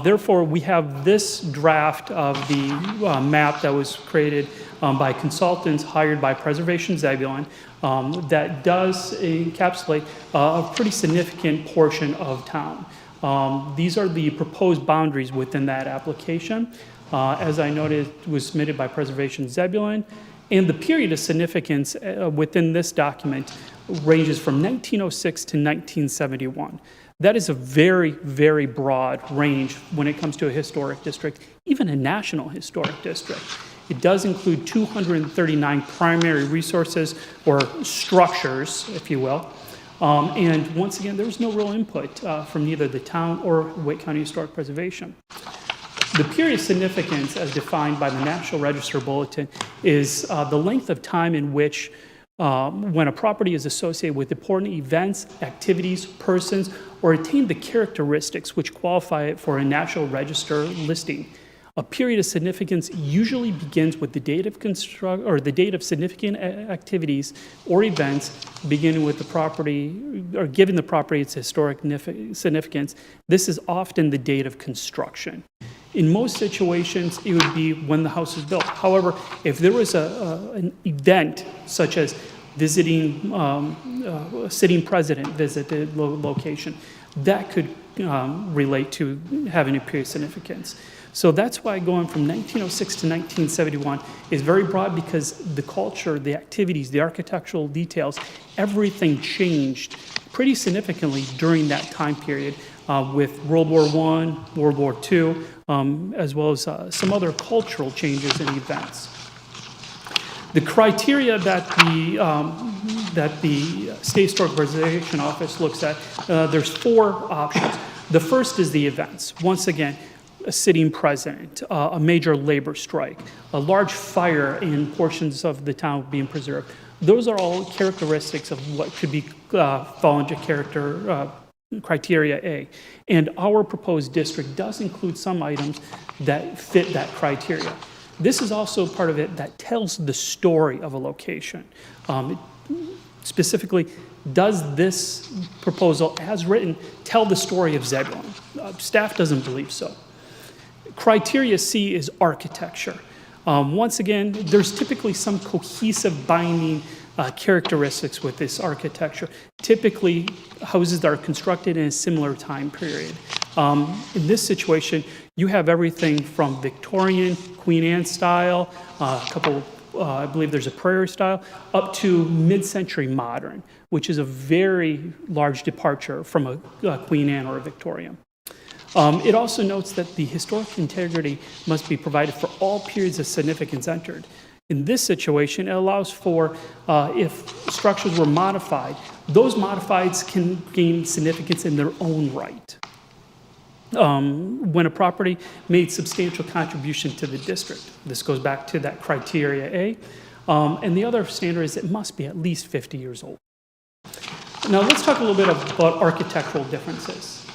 Therefore, we have this draft of the map that was created by consultants hired by Preservation Zebulon that does encapsulate a pretty significant portion of town. These are the proposed boundaries within that application. As I noted, it was submitted by Preservation Zebulon, and the period of significance within this document ranges from 1906 to 1971. That is a very, very broad range when it comes to a historic district, even a national historic district. It does include 239 primary resources or structures, if you will. And once again, there's no real input from neither the town or Wake County Historic Preservation. The period of significance, as defined by the National Register Bulletin, is the length of time in which when a property is associated with important events, activities, persons, or attain the characteristics which qualify it for a National Register listing. A period of significance usually begins with the date of the date of significant activities or events beginning with the property or giving the property its historic significance. This is often the date of construction. In most situations, it would be when the house was built. However, if there was an event such as visiting a sitting president visited location, that could relate to having a period of significance. So that's why going from 1906 to 1971 is very broad, because the culture, the activities, the architectural details, everything changed pretty significantly during that time period with World War I, World War II, as well as some other cultural changes and events. The criteria that the State Historic Preservation Office looks at, there's 4 options. The first is the events. Once again, a sitting president, a major labor strike, a large fire in portions of the town being preserved. Those are all characteristics of what could be fall into criteria A. And our proposed district does include some items that fit that criteria. This is also part of it that tells the story of a location. Specifically, does this proposal, as written, tell the story of Zebulon? Staff doesn't believe so. Criteria C is architecture. Once again, there's typically some cohesive binding characteristics with this architecture. Typically, houses that are constructed in a similar time period. In this situation, you have everything from Victorian, Queen Anne style, I believe there's a Prairie style, up to mid-century modern, which is a very large departure from a Queen Anne or a Victorian. It also notes that the historic integrity must be provided for all periods of significance entered. In this situation, it allows for, if structures were modified, those modifieds can gain significance in their own right. When a property made substantial contribution to the district. This goes back to that criteria A. And the other standard is it must be at least 50 years old. Now let's talk a little bit about architectural differences.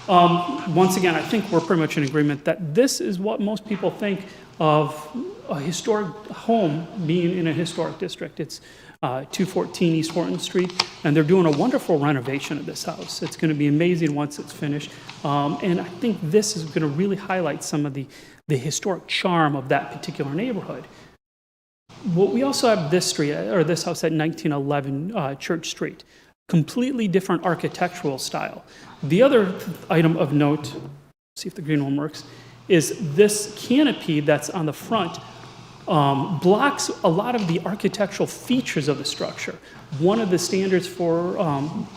Once again, I think we're pretty much in agreement that this is what most people think of a historic home being in a historic district. It's 214 East Horton Street, and they're doing a wonderful renovation of this house. It's going to be amazing once it's finished, and I think this is going to really highlight some of the historic charm of that particular neighborhood. Well, we also have this street, or this house at 1911 Church Street. Completely different architectural style. The other item of note, see if the green one works, is this canopy that's on the front blocks a lot of the architectural features of the structure. One of the standards for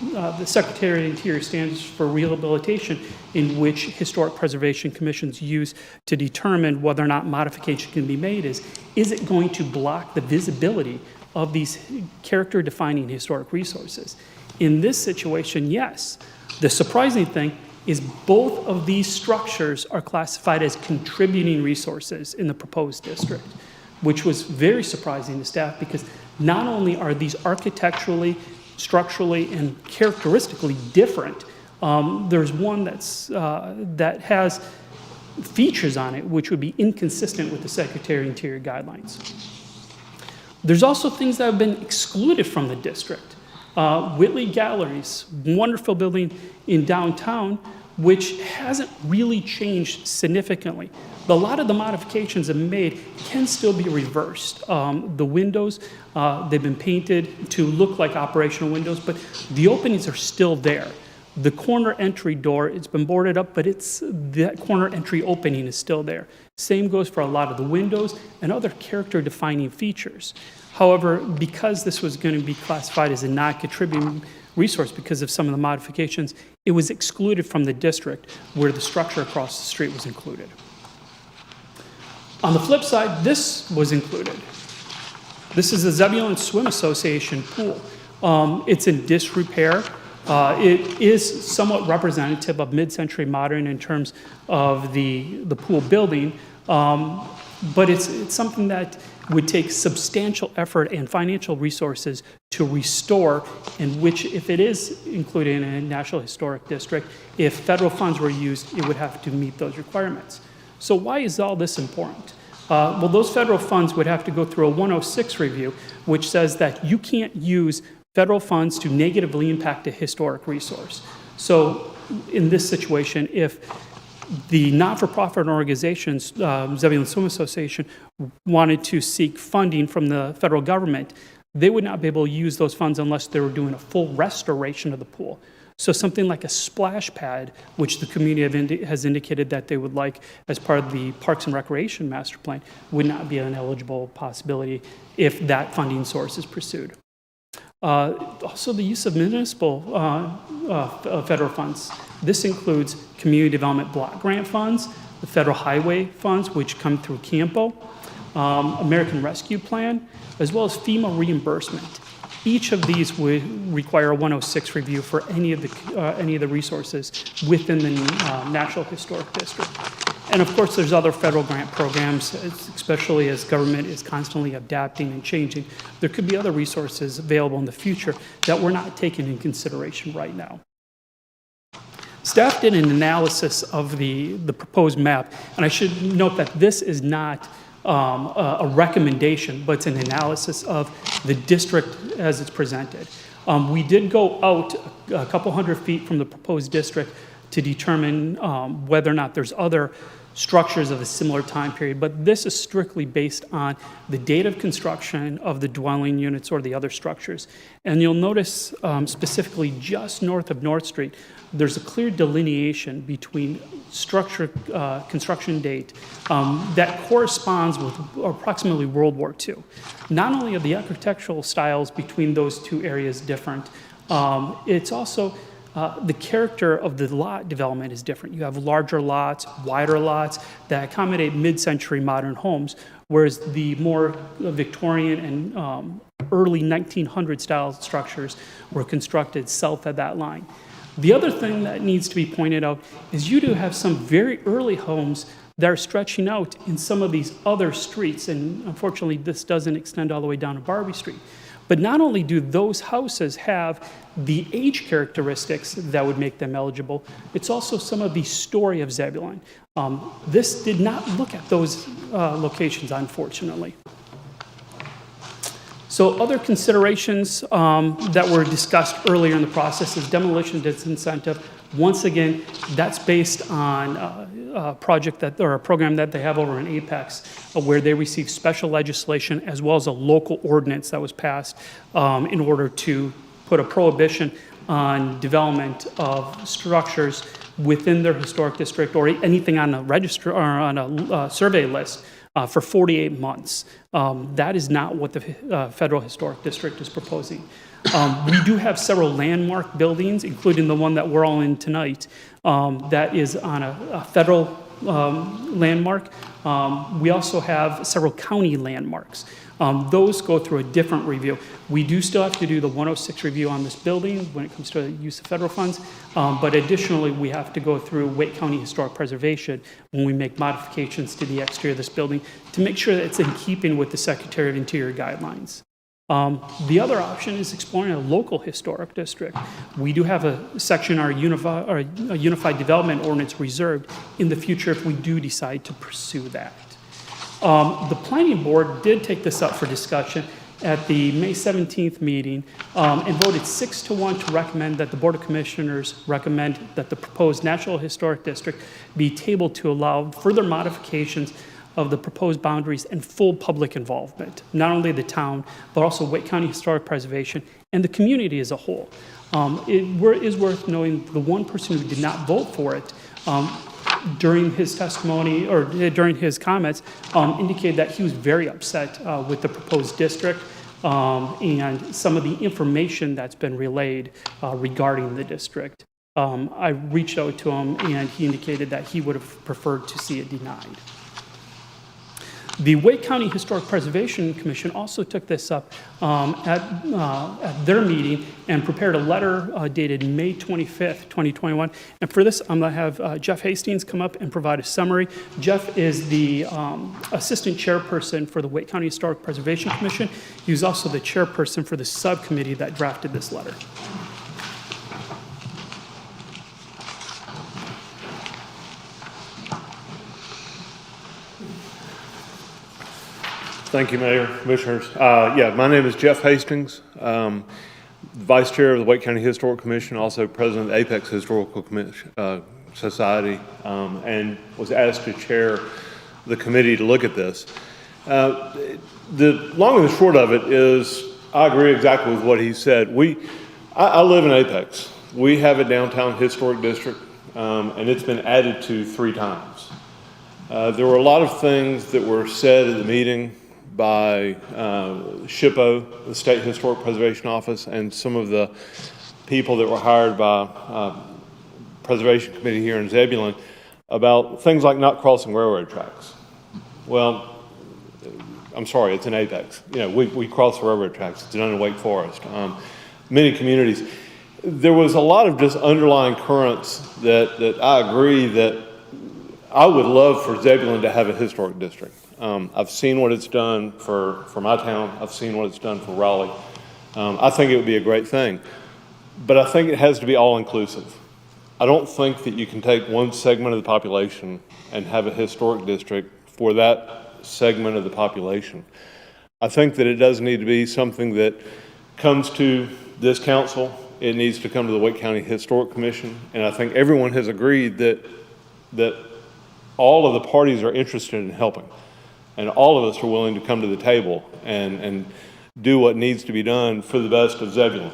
the Secretary of Interior standards for rehabilitation, in which historic preservation commissions use to determine whether or not modification can be made, is it going to block the visibility of these character-defining historic resources? In this situation, yes. The surprising thing is both of these structures are classified as contributing resources in the proposed district, which was very surprising to staff, because not only are these architecturally, structurally, and characteristically different, There's one that has features on it which would be inconsistent with the Secretary of Interior guidelines. There's also things that have been excluded from the district. Whitley Galleries, wonderful building in downtown, which hasn't really changed significantly. But a lot of the modifications have made can still be reversed. The windows, they've been painted to look like operational windows, but the openings are still there. The corner entry door, it's been boarded up, but that corner entry opening is still there. Same goes for a lot of the windows and other character defining features. However, because this was going to be classified as a non-contributing resource because of some of the modifications, it was excluded from the district where the structure across the street was included. On the flip side, this was included. This is the Zebulon Swim Association pool. It's in disrepair. It is somewhat representative of mid-century modern in terms of the pool building, but it's something that would take substantial effort and financial resources to restore, in which, if it is included in a National Historic District, if federal funds were used, it would have to meet those requirements. So why is all this important? Well, those federal funds would have to go through a 106 review, which says that you can't use federal funds to negatively impact a historic resource. So in this situation, if the not-for-profit organizations, Zebulon Swim Association, wanted to seek funding from the federal government, they would not be able to use those funds unless they were doing a full restoration of the pool. So something like a splash pad, which the community has indicated that they would like as part of the Parks and Recreation Master Plan, would not be an eligible possibility if that funding source is pursued. Also, the use of municipal federal funds. This includes community development block grant funds, the federal highway funds, which come through Campo, American Rescue Plan, as well as FEMA reimbursement. Each of these would require a 106 review for any of the resources within the National Historic District. And of course, there's other federal grant programs, especially as government is constantly adapting and changing. There could be other resources available in the future that we're not taking in consideration right now. Staff did an analysis of the proposed map, and I should note that this is not a recommendation, but it's an analysis of the district as it's presented. We did go out a couple hundred feet from the proposed district to determine whether or not there's other structures of a similar time period, but this is strictly based on the date of construction of the dwelling units or the other structures. And you'll notice specifically just north of North Street, there's a clear delineation between structure construction date that corresponds with approximately World War II. Not only are the architectural styles between those two areas different, it's also the character of the lot development is different. You have larger lots, wider lots that accommodate mid-century modern homes, whereas the more Victorian and early 1900 style structures were constructed south of that line. The other thing that needs to be pointed out is you do have some very early homes that are stretching out in some of these other streets, and unfortunately this doesn't extend all the way down to Barbie Street. But not only do those houses have the age characteristics that would make them eligible, it's also some of the story of Zebulon. This did not look at those locations, unfortunately. So other considerations that were discussed earlier in the process is demolition disincentive. Once again, that's based on a project or a program that they have over in Apex, where they receive special legislation as well as a local ordinance that was passed in order to put a prohibition on development of structures within their historic district or anything on a register or on a survey list for 48 months. That is not what the Federal Historic District is proposing. We do have several landmark buildings, including the one that we're all in tonight, that is on a federal landmark. We also have several county landmarks. Those go through a different review. We do still have to do the 106 review on this building when it comes to the use of federal funds, but additionally, we have to go through Wake County Historic Preservation when we make modifications to the exterior of this building to make sure that it's in keeping with the Secretary of Interior guidelines. The other option is exploring a local historic district. We do have a section in our Unified Development Ordinance reserved in the future if we do decide to pursue that. The Planning Board did take this up for discussion at the May 17th meeting and voted 6-1 to recommend that the Board of Commissioners recommend that the proposed National Historic District be tabled to allow further modifications of the proposed boundaries and full public involvement, not only the town, but also Wake County Historic Preservation and the community as a whole. It is worth noting the one person who did not vote for it during his testimony or during his comments indicated that he was very upset with the proposed district and some of the information that's been relayed regarding the district. I reached out to him and he indicated that he would have preferred to see it denied. The Wake County Historic Preservation Commission also took this up at their meeting and prepared a letter dated May 25th, 2021. And for this, I'm going to have Jeff Hastings come up and provide a summary. Jeff is the assistant chairperson for the Wake County Historic Preservation Commission. He was also the chairperson for the subcommittee that drafted this letter. Thank you, Mayor, Commissioners. My name is Jeff Hastings, Vice Chair of the Wake County Historic Commission, also President of the Apex Historical Society, and was asked to chair the committee to look at this. The long and the short of it is, I agree exactly with what he said. I live in Apex. We have a downtown historic district, and it's been added to 3 times. There were a lot of things that were said at the meeting by SHPO, the State Historic Preservation Office, and some of the people that were hired by Preservation Committee here in Zebulon about things like not crossing railroad tracks. Well, I'm sorry, it's in Apex. You know, we cross the railroad tracks. It's done in Wake Forest. Many communities. There was a lot of just underlying currents that I agree that I would love for Zebulon to have a historic district. I've seen what it's done for my town. I've seen what it's done for Raleigh. I think it would be a great thing. But I think it has to be all-inclusive. I don't think that you can take one segment of the population and have a historic district for that segment of the population. I think that it does need to be something that comes to this council. It needs to come to the Wake County Historic Commission. And I think everyone has agreed that all of the parties are interested in helping. And all of us are willing to come to the table and do what needs to be done for the best of Zebulon.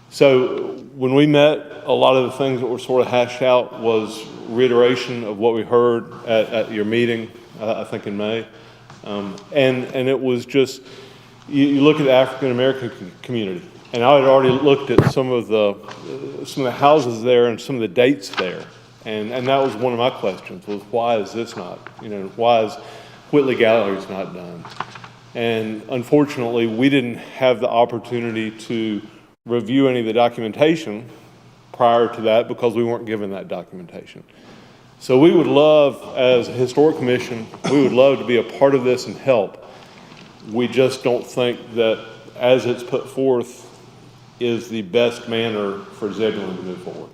So when we met, a lot of the things that were sort of hashed out was reiteration of what we heard at your meeting, I think in May. And it was just, you look at the African American community, and I had already looked at some of the houses there and some of the dates there. And that was one of my questions, was why is this not, why is Whitley Galleries not done? And unfortunately, we didn't have the opportunity to review any of the documentation prior to that because we weren't given that documentation. So we would love, as a historic commission, we would love to be a part of this and help. We just don't think that as it's put forth is the best manner for Zebulon to move forward.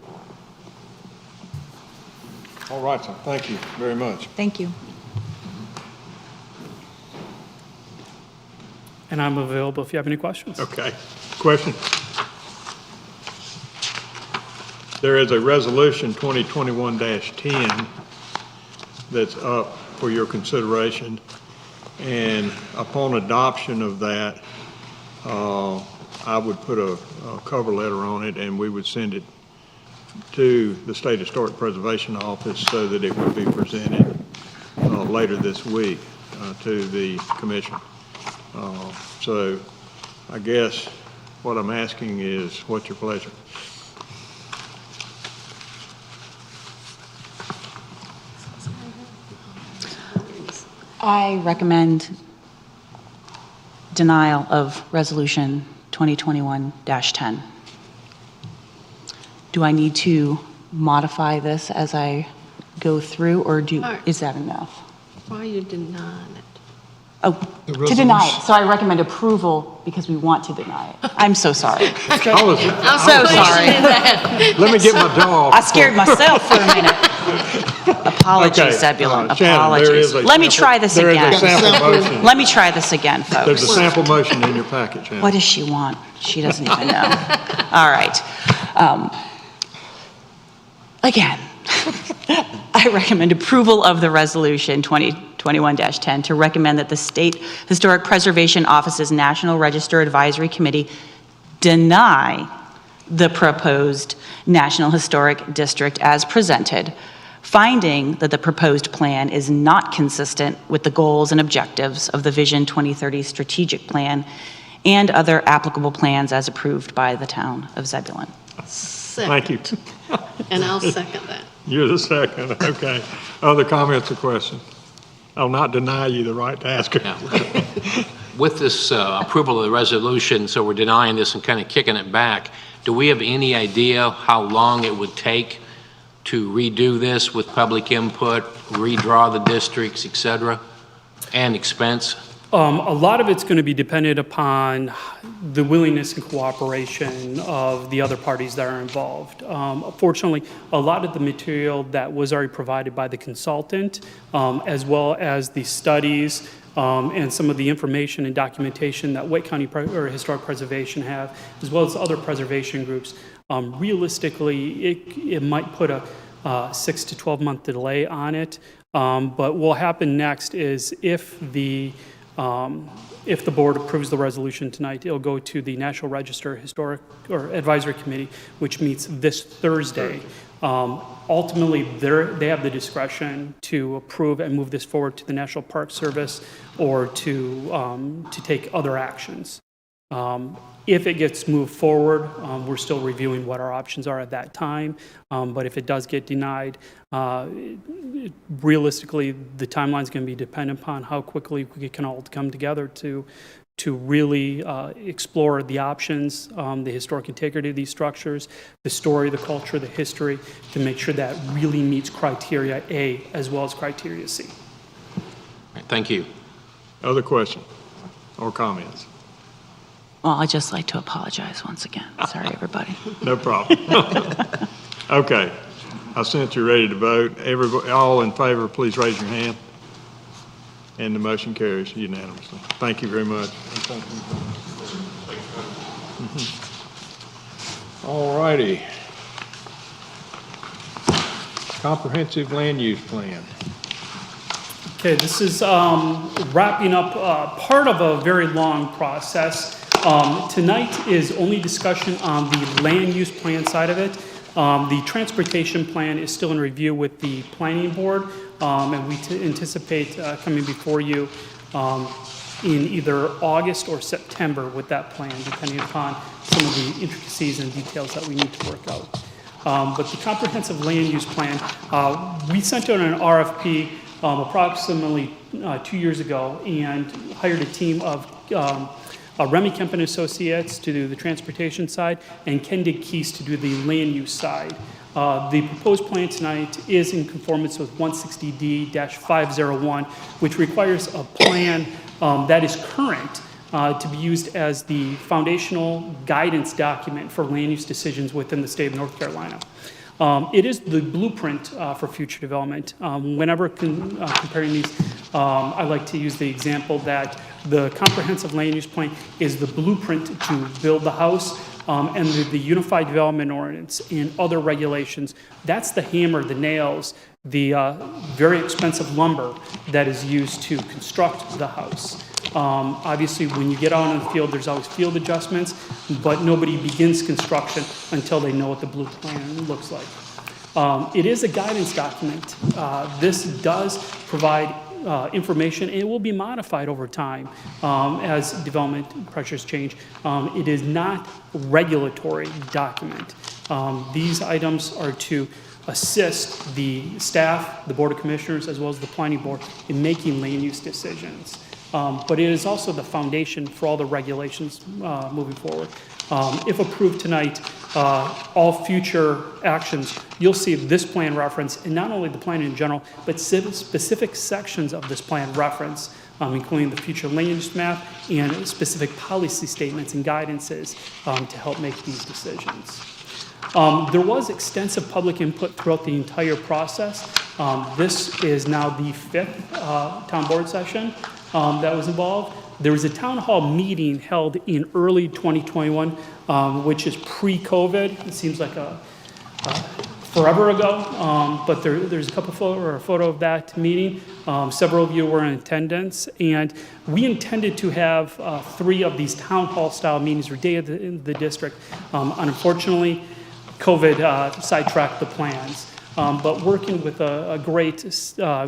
All right, so thank you very much. Thank you. And I'm available if you have any questions. Okay. Question? There is a resolution 2021-10 that's up for your consideration. And upon adoption of that, I would put a cover letter on it and we would send it to the State Historic Preservation Office so that it would be presented later this week to the commission. So I guess what I'm asking is, what's your pleasure? I recommend denial of Resolution 2021-10. Do I need to modify this as I go through, or is that enough? Why are you denying it? Oh, to deny it. So I recommend approval because we want to deny it. I'm so sorry. I'm so sorry. Let me get my jaw off. I scared myself for a minute. Apologies, Okay, Zebulon. Shannon, there is Apologies. a Let me sample- try this there is a again. sample motion. Let me try this again, folks. There's a sample motion in your packet, Shannon. What does she want? She doesn't even know. All right. Again, I recommend approval of the resolution 2021-10 to recommend that the State Historic Preservation Office's National Register Advisory Committee deny the proposed National Historic District as presented, finding that the proposed plan is not consistent with the goals and objectives of the Vision 2030 strategic plan and other applicable plans as approved by the town of Zebulon. Thank you. And I'll second that. You're the second, okay. Other comments or questions? I'll not deny you the right to ask her. With this approval of the resolution, so we're denying this and kind of kicking it back, do we have any idea how long it would take to redo this with public input, redraw the districts, et cetera, and expense? A lot of it's going to be dependent upon the willingness and cooperation of the other parties that are involved. Fortunately, a lot of the material that was already provided by the consultant, as well as the studies and some of the information and documentation that Wake County Historic Preservation have, as well as other preservation groups, realistically, it might put a 6 to 12 month delay on it. But what will happen next is if the board approves the resolution tonight, it'll go to the National Register Historic or Advisory Committee, which meets this Thursday. Ultimately, they have the discretion to approve and move this forward to the National Park Service or to take other actions. If it gets moved forward, we're still reviewing what our options are at that time. But if it does get denied, realistically, the timeline is going to be dependent upon how quickly we can all come together to really explore the options, the historic integrity of these structures, the story, the culture, the history, to make sure that really meets criteria A as well as criteria C. Right, thank you. Other questions or comments? Well, I'd just like to apologize once again. Sorry, everybody. No problem. Okay, I sense you're ready to vote. Everybody, all in favor, please raise your hand. And the motion carries unanimously. Thank you very much. All righty. Comprehensive land use plan. Okay, this is wrapping up part of a very long process. Tonight is only discussion on the land use plan side of it. The transportation plan is still in review with the planning board, and we anticipate coming before you in either August or September with that plan, depending upon some of the intricacies and details that we need to work out. But the comprehensive land use plan, we sent out an RFP approximately 2 years ago and hired a team of Remy Kemp and Associates to do the transportation side and Kendig Keys to do the land use side. The proposed plan tonight is in conformance with 160D-501, which requires a plan that is current to be used as the foundational guidance document for land use decisions within the state of North Carolina. It is the blueprint for future development. Whenever comparing these, I like to use the example that the comprehensive land use plan is the blueprint to build the house, and the Unified Development Ordinance and other regulations. That's the hammer, the nails, the very expensive lumber that is used to construct the house. Obviously, when you get out on the field, there's always field adjustments, but nobody begins construction until they know what the blue plan looks like. It is a guidance document. This does provide information, and it will be modified over time as development pressures change. It is not a regulatory document. These items are to assist the staff, the Board of Commissioners, as well as the Planning Board in making land use decisions. But it is also the foundation for all the regulations moving forward. If approved tonight, all future actions, you'll see this plan reference, and not only the plan in general, but specific sections of this plan reference including the future land use map and specific policy statements and guidances to help make these decisions. There was extensive public input throughout the entire process. This is now the 5th town board session that was involved. There was a town hall meeting held in early 2021, which is pre-COVID. It seems like forever ago, but there's a photo of that meeting. Several of you were in attendance, and we intended to have 3 of these town hall style meetings or day in the district. Unfortunately, COVID sidetracked the plans. But working with a great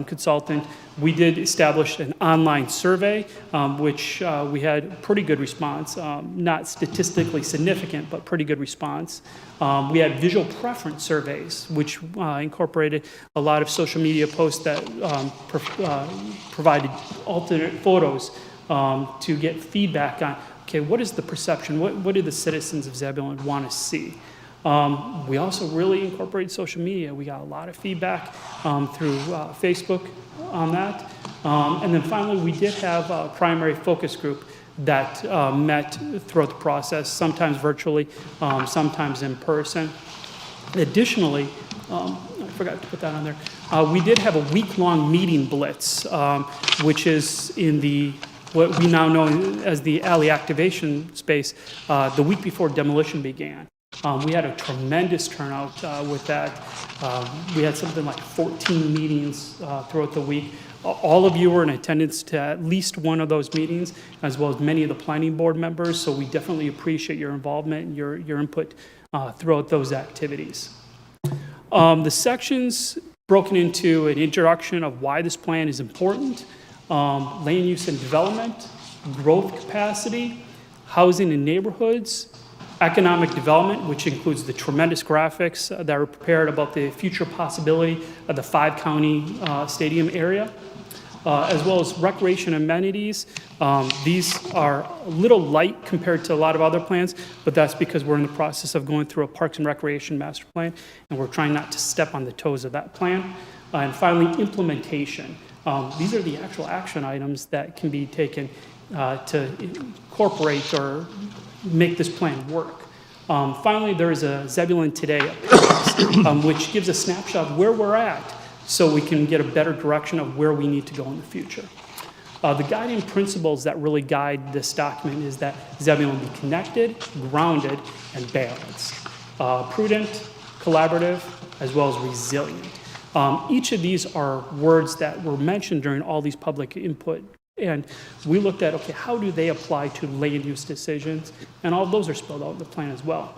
consultant, we did establish an online survey, which we had pretty good response, not statistically significant, but pretty good response. We had visual preference surveys, which incorporated a lot of social media posts that provided alternate photos to get feedback on, okay, what is the perception? What do the citizens of Zebulon want to see? We also really incorporated social media. We got a lot of feedback through Facebook on that. And then finally, we did have a primary focus group that met throughout the process, sometimes virtually, sometimes in person. Additionally, I forgot to put that on there, we did have a week-long meeting blitz, which is in what we now know as the alley activation space, the week before demolition began. We had a tremendous turnout with that. We had something like 14 meetings throughout the week. All of you were in attendance to at least one of those meetings, as well as many of the planning board members, so we definitely appreciate your involvement and your input throughout those activities. The sections broken into an introduction of why this plan is important, land use and development, growth capacity, housing and neighborhoods, economic development, which includes the tremendous graphics that were prepared about the future possibility of the 5-county stadium area, as well as recreation amenities. These are a little light compared to a lot of other plans, but that's because we're in the process of going through a Parks and Recreation master plan, and we're trying not to step on the toes of that plan. And finally, implementation. These are the actual action items that can be taken to incorporate or make this plan work. Finally, there is a Zebulon Today appendix, which gives a snapshot of where we're at so we can get a better direction of where we need to go in the future. The guiding principles that really guide this document is that Zebulon be connected, grounded, and balanced. Prudent, collaborative, as well as resilient. Each of these are words that were mentioned during all these public input. And we looked at, okay, how do they apply to land use decisions? And all of those are spelled out in the plan as well.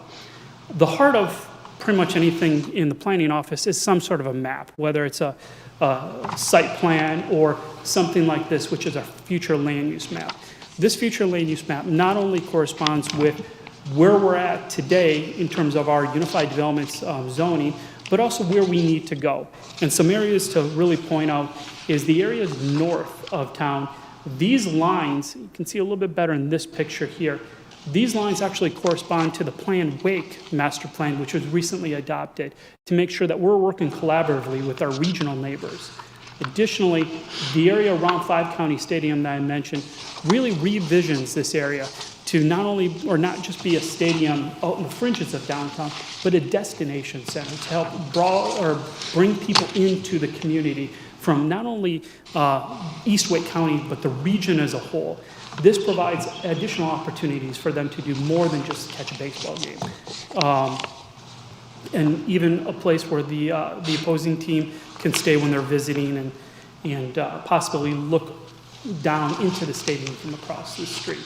The heart of pretty much anything in the planning office is some sort of a map, whether it's a site plan or something like this, which is a future land use map. This future land use map not only corresponds with where we're at today in terms of our unified development zoning, but also where we need to go. And some areas to really point out is the areas north of town. These lines, you can see a little bit better in this picture here, these lines actually correspond to the Plan Wake master plan, which was recently adopted, to make sure that we're working collaboratively with our regional neighbors. Additionally, the area around 5-county stadium that I mentioned really revisions this area to not just be a stadium out in the fringes of downtown, but a destination center to help bring people into the community from not only East Wake County, but the region as a whole. This provides additional opportunities for them to do more than just catch a baseball game. And even a place where the opposing team can stay when they're visiting and possibly look down into the stadium from across the street.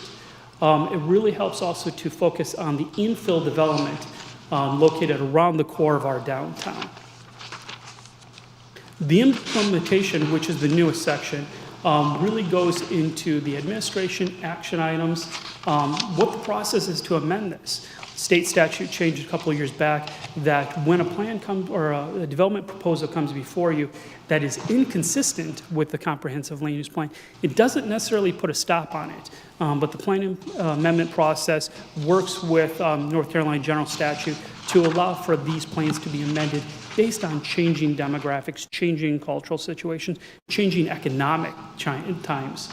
It really helps also to focus on the infill development located around the core of our downtown. The implementation, which is the newest section, really goes into the administration action items, what the process is to amend this. State statute changed a couple of years back that when a plan comes or a development proposal comes before you that is inconsistent with the comprehensive land use plan, it doesn't necessarily put a stop on it. But the plan amendment process works with North Carolina general statute to allow for these plans to be amended based on changing demographics, changing cultural situations, changing economic times.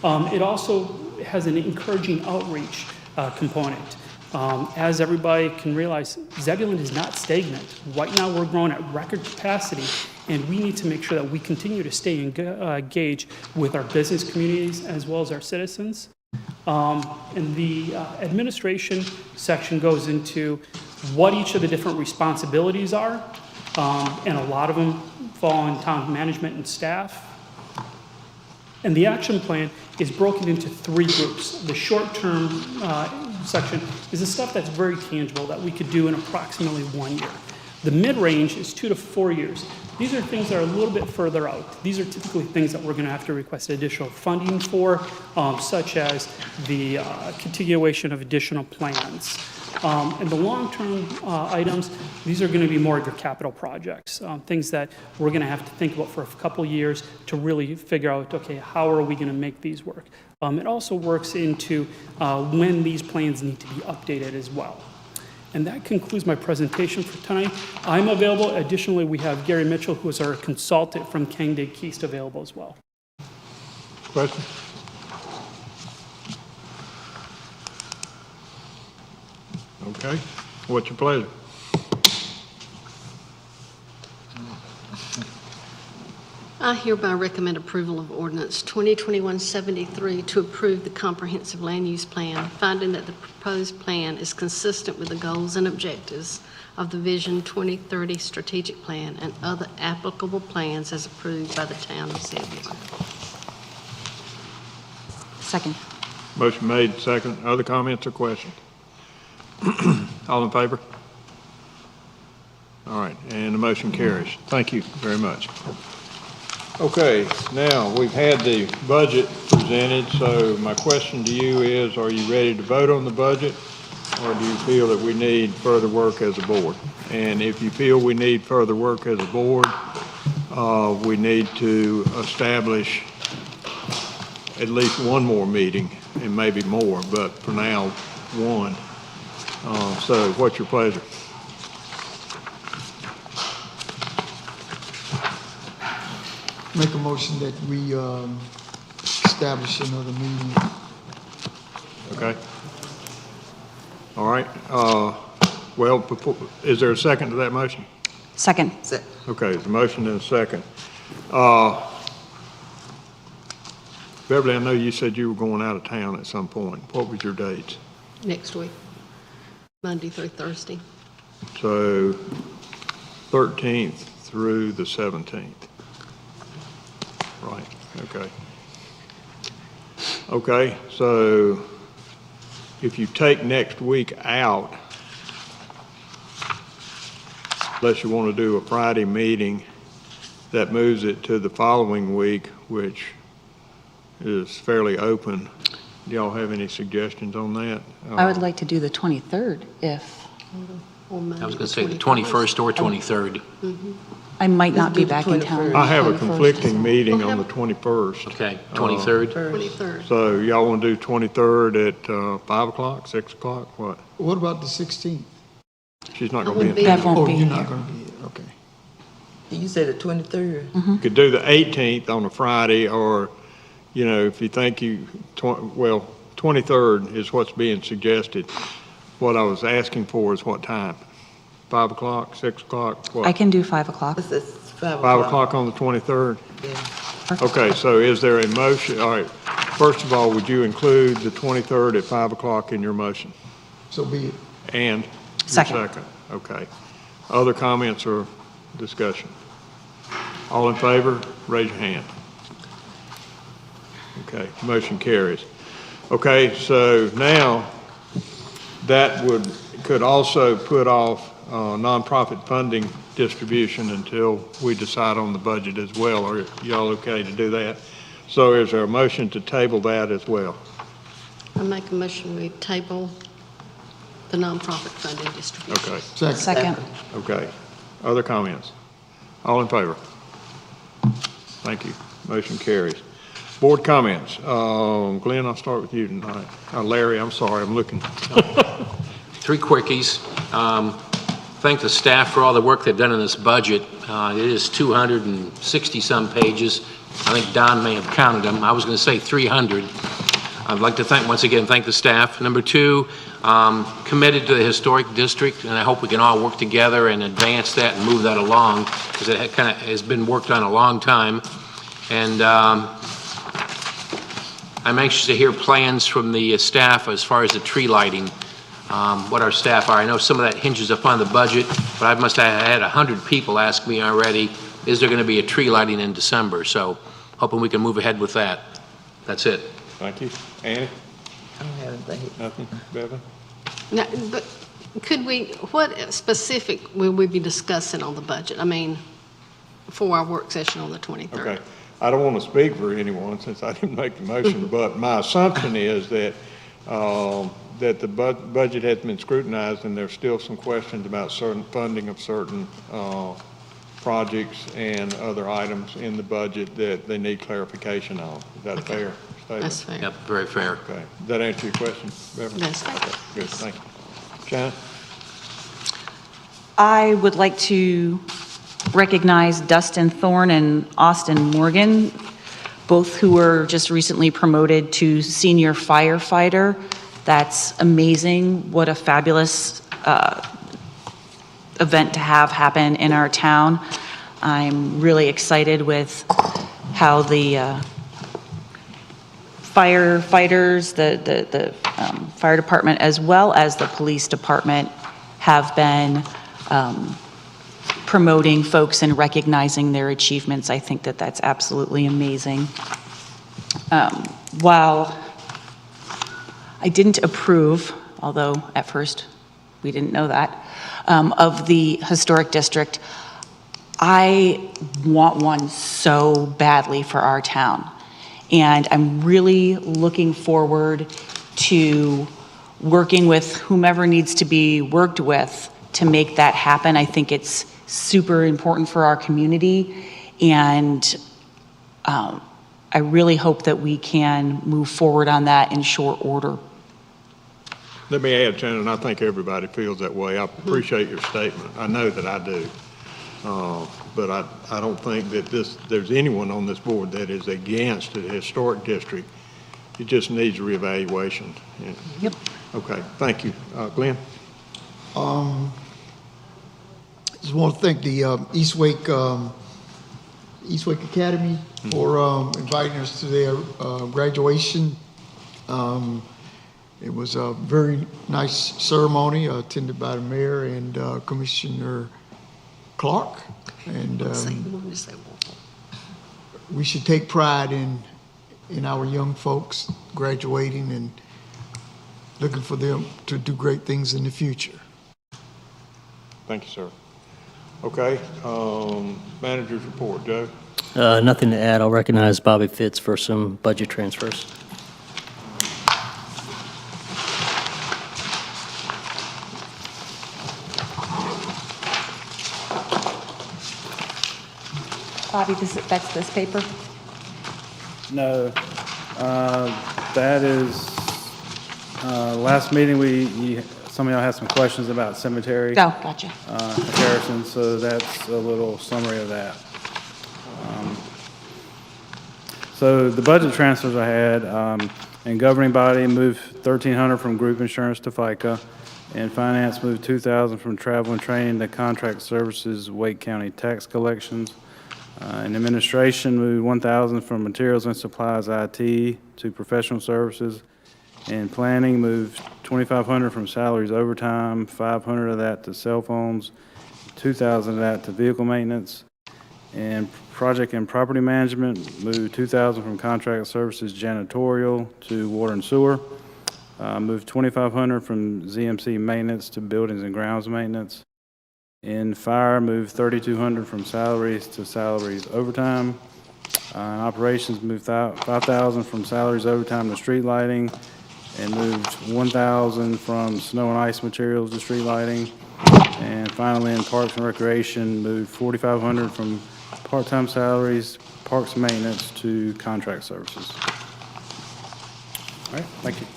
It also has an encouraging outreach component. As everybody can realize, Zebulon is not stagnant. Right now, we're growing at record capacity, and we need to make sure that we continue to stay engaged with our business communities as well as our citizens. And the administration section goes into what each of the different responsibilities are, and a lot of them fall on town management and staff. And the action plan is broken into 3 groups. The short-term section is the stuff that's very tangible that we could do in approximately 1 year. The mid-range is 2 to 4 years. These are things that are a little bit further out. These are typically things that we're going to have to request additional funding for, such as the continuation of additional plans. And the long-term items, these are going to be more of your capital projects, things that we're going to have to think about for a couple years to really figure out, okay, how are we going to make these work? It also works into when these plans need to be updated as well. And that concludes my presentation for tonight. I'm available. Additionally, we have Gary Mitchell, who is our consultant from Kangday Keast, available as well. Question? Okay. What's your pleasure? I hereby recommend approval of ordinance 2021-73 to approve the comprehensive land use plan, finding that the proposed plan is consistent with the goals and objectives of the Vision 2030 strategic plan and other applicable plans as approved by the town of Zebulon. Second. Motion made, second. Other comments or questions? All in favor? All right, and the motion carries. Thank you very much. Okay, now we've had the budget presented, so my question to you is, are you ready to vote on the budget, or do you feel that we need further work as a board? And if you feel we need further work as a board, we need to establish at least one more meeting, and maybe more, but for now, one. So what's your pleasure? Make a motion that we establish another meeting. Okay. All right. Well, is there a second to that motion? Second. Okay, there's a motion and a second. Beverly, I know you said you were going out of town at some point. What was your dates? Next week, Monday through Thursday. So 13th through the 17th. Right, okay. Okay, so if you take next week out, unless you want to do a Friday meeting, that moves it to the following week, which is fairly open. Do y'all have any suggestions on that? I would like to do the 23rd if, I was going to say the 21st or 23rd. I might not be back in town. I have a conflicting meeting on the 21st. Okay, 23rd? 23rd. So y'all want to do 23rd at 5 o'clock, 6 o'clock, what? What about the 16th? She's not I going to wouldn't be in be town. That won't Oh, be you're not here. going to be here, okay. You said the 23rd. You could do the 18th on a Friday, or, you know, if you think well, 23rd is what's being suggested. What I was asking for is what time? 5 o'clock, 6 o'clock, what? I can do 5 o'clock. It's 5 5 o'clock on the 23rd? Yeah. Okay, so is there a motion? All right, first of all, would you include the 23rd at 5 o'clock in your motion? So be it. And your Second. Okay. Other comments or discussion? All in favor, raise your hand. Okay, motion carries. Okay, so now that could also put off nonprofit funding distribution until we decide on the budget as well. Are y'all okay to do that? So is there a motion to table that as well? I make a motion we table the nonprofit funding distribution. Okay, Second. okay. Other comments? All in favor? Thank you. Motion carries. Board comments. Glenn, I'll start with you tonight. Larry, I'm sorry, I'm looking. 3 quickies. Thank the staff for all the work they've done in this budget. It is 260-some pages, I think Don may have counted them. I was going to say 300. I'd like to once again, thank the staff. Number two, committed to the historic district, and I hope we can all work together and advance that and move that along, because it kind of has been worked on a long time. And I'm anxious to hear plans from the staff as far as the tree lighting, what our staff are. I know some of that hinges upon the budget, but I must have had 100 people ask me already, is there going to be a tree lighting in December? So hoping we can move ahead with that. That's it. Thank you. Annie? I don't have anything. Nothing? Bevan? Now, but what specific will we be discussing on the budget? I mean, for our work session on the 23rd? Okay. I don't want to speak for anyone since I didn't make the motion, but my assumption is that that the budget has been scrutinized and there's still some questions about certain funding of certain projects and other items in the budget that they need clarification on. Is that a fair statement? That's fair. Yep, very fair. Okay. Does that answer your question, Beverly? That's fair. Okay, good, thank you. Shannon? I would like to recognize Dustin Thorne and Austin Morgan, both who were just recently promoted to senior firefighter. That's amazing. What a fabulous event to have happen in our town. I'm really excited with how the firefighters, the fire department, as well as the police department have been promoting folks and recognizing their achievements. I think that that's absolutely amazing. While I didn't approve, although at first we didn't know that, of the historic district, I want one so badly for our town. And I'm really looking forward to working with whomever needs to be worked with to make that happen. I think it's super important for our community, and I really hope that we can move forward on that in short order. Let me add, Shannon, I think everybody feels that way. I appreciate your statement. I know that I do. But I don't think that there's anyone on this board that is against the historic district. It just needs a reevaluation. Yep. Okay, thank you. Glenn? Just want to thank the East Wake Academy for inviting us to their graduation. It was a very nice ceremony attended by the mayor and Commissioner Clark. And we should take pride in our young folks graduating and looking for them to do great things in the future. Thank you, sir. Okay, manager's report. Joe? Nothing to add. I'll recognize Bobby Fitz for some budget transfers. Bobby, that's this paper? No, that is, last meeting, some of y'all had some questions about cemetery. Oh, gotcha. Comparison, so that's a little summary of that. So the budget transfers I had, in governing body moved $1,300 from group insurance to FICA. In finance moved $2,000 from travel and training to contract services, Wake County tax collections. In administration, moved $1,000 from materials and supplies IT to professional services. In planning, moved $2,500 from salaries overtime, $500 of that to cell phones, $2,000 of that to vehicle maintenance. In project and property management, moved $2,000 from contract services janitorial to water and sewer. Moved $2,500 from ZMC maintenance to buildings and grounds maintenance. In fire, moved $3,200 from salaries to salaries overtime. In operations, moved $5,000 from salaries overtime to street lighting, and moved $1,000 from snow and ice materials to street lighting. And finally, in parks and recreation, moved $4,500 from part-time salaries, parks maintenance to contract services. All right, thank you.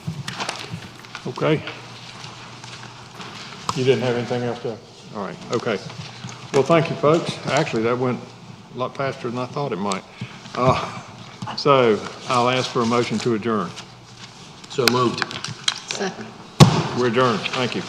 Okay. You didn't have anything else to? All right, okay. Well, thank you, folks. Actually, that went a lot faster than I thought it might. So I'll ask for a motion to adjourn. So moved. Second. We're adjourned. Thank you.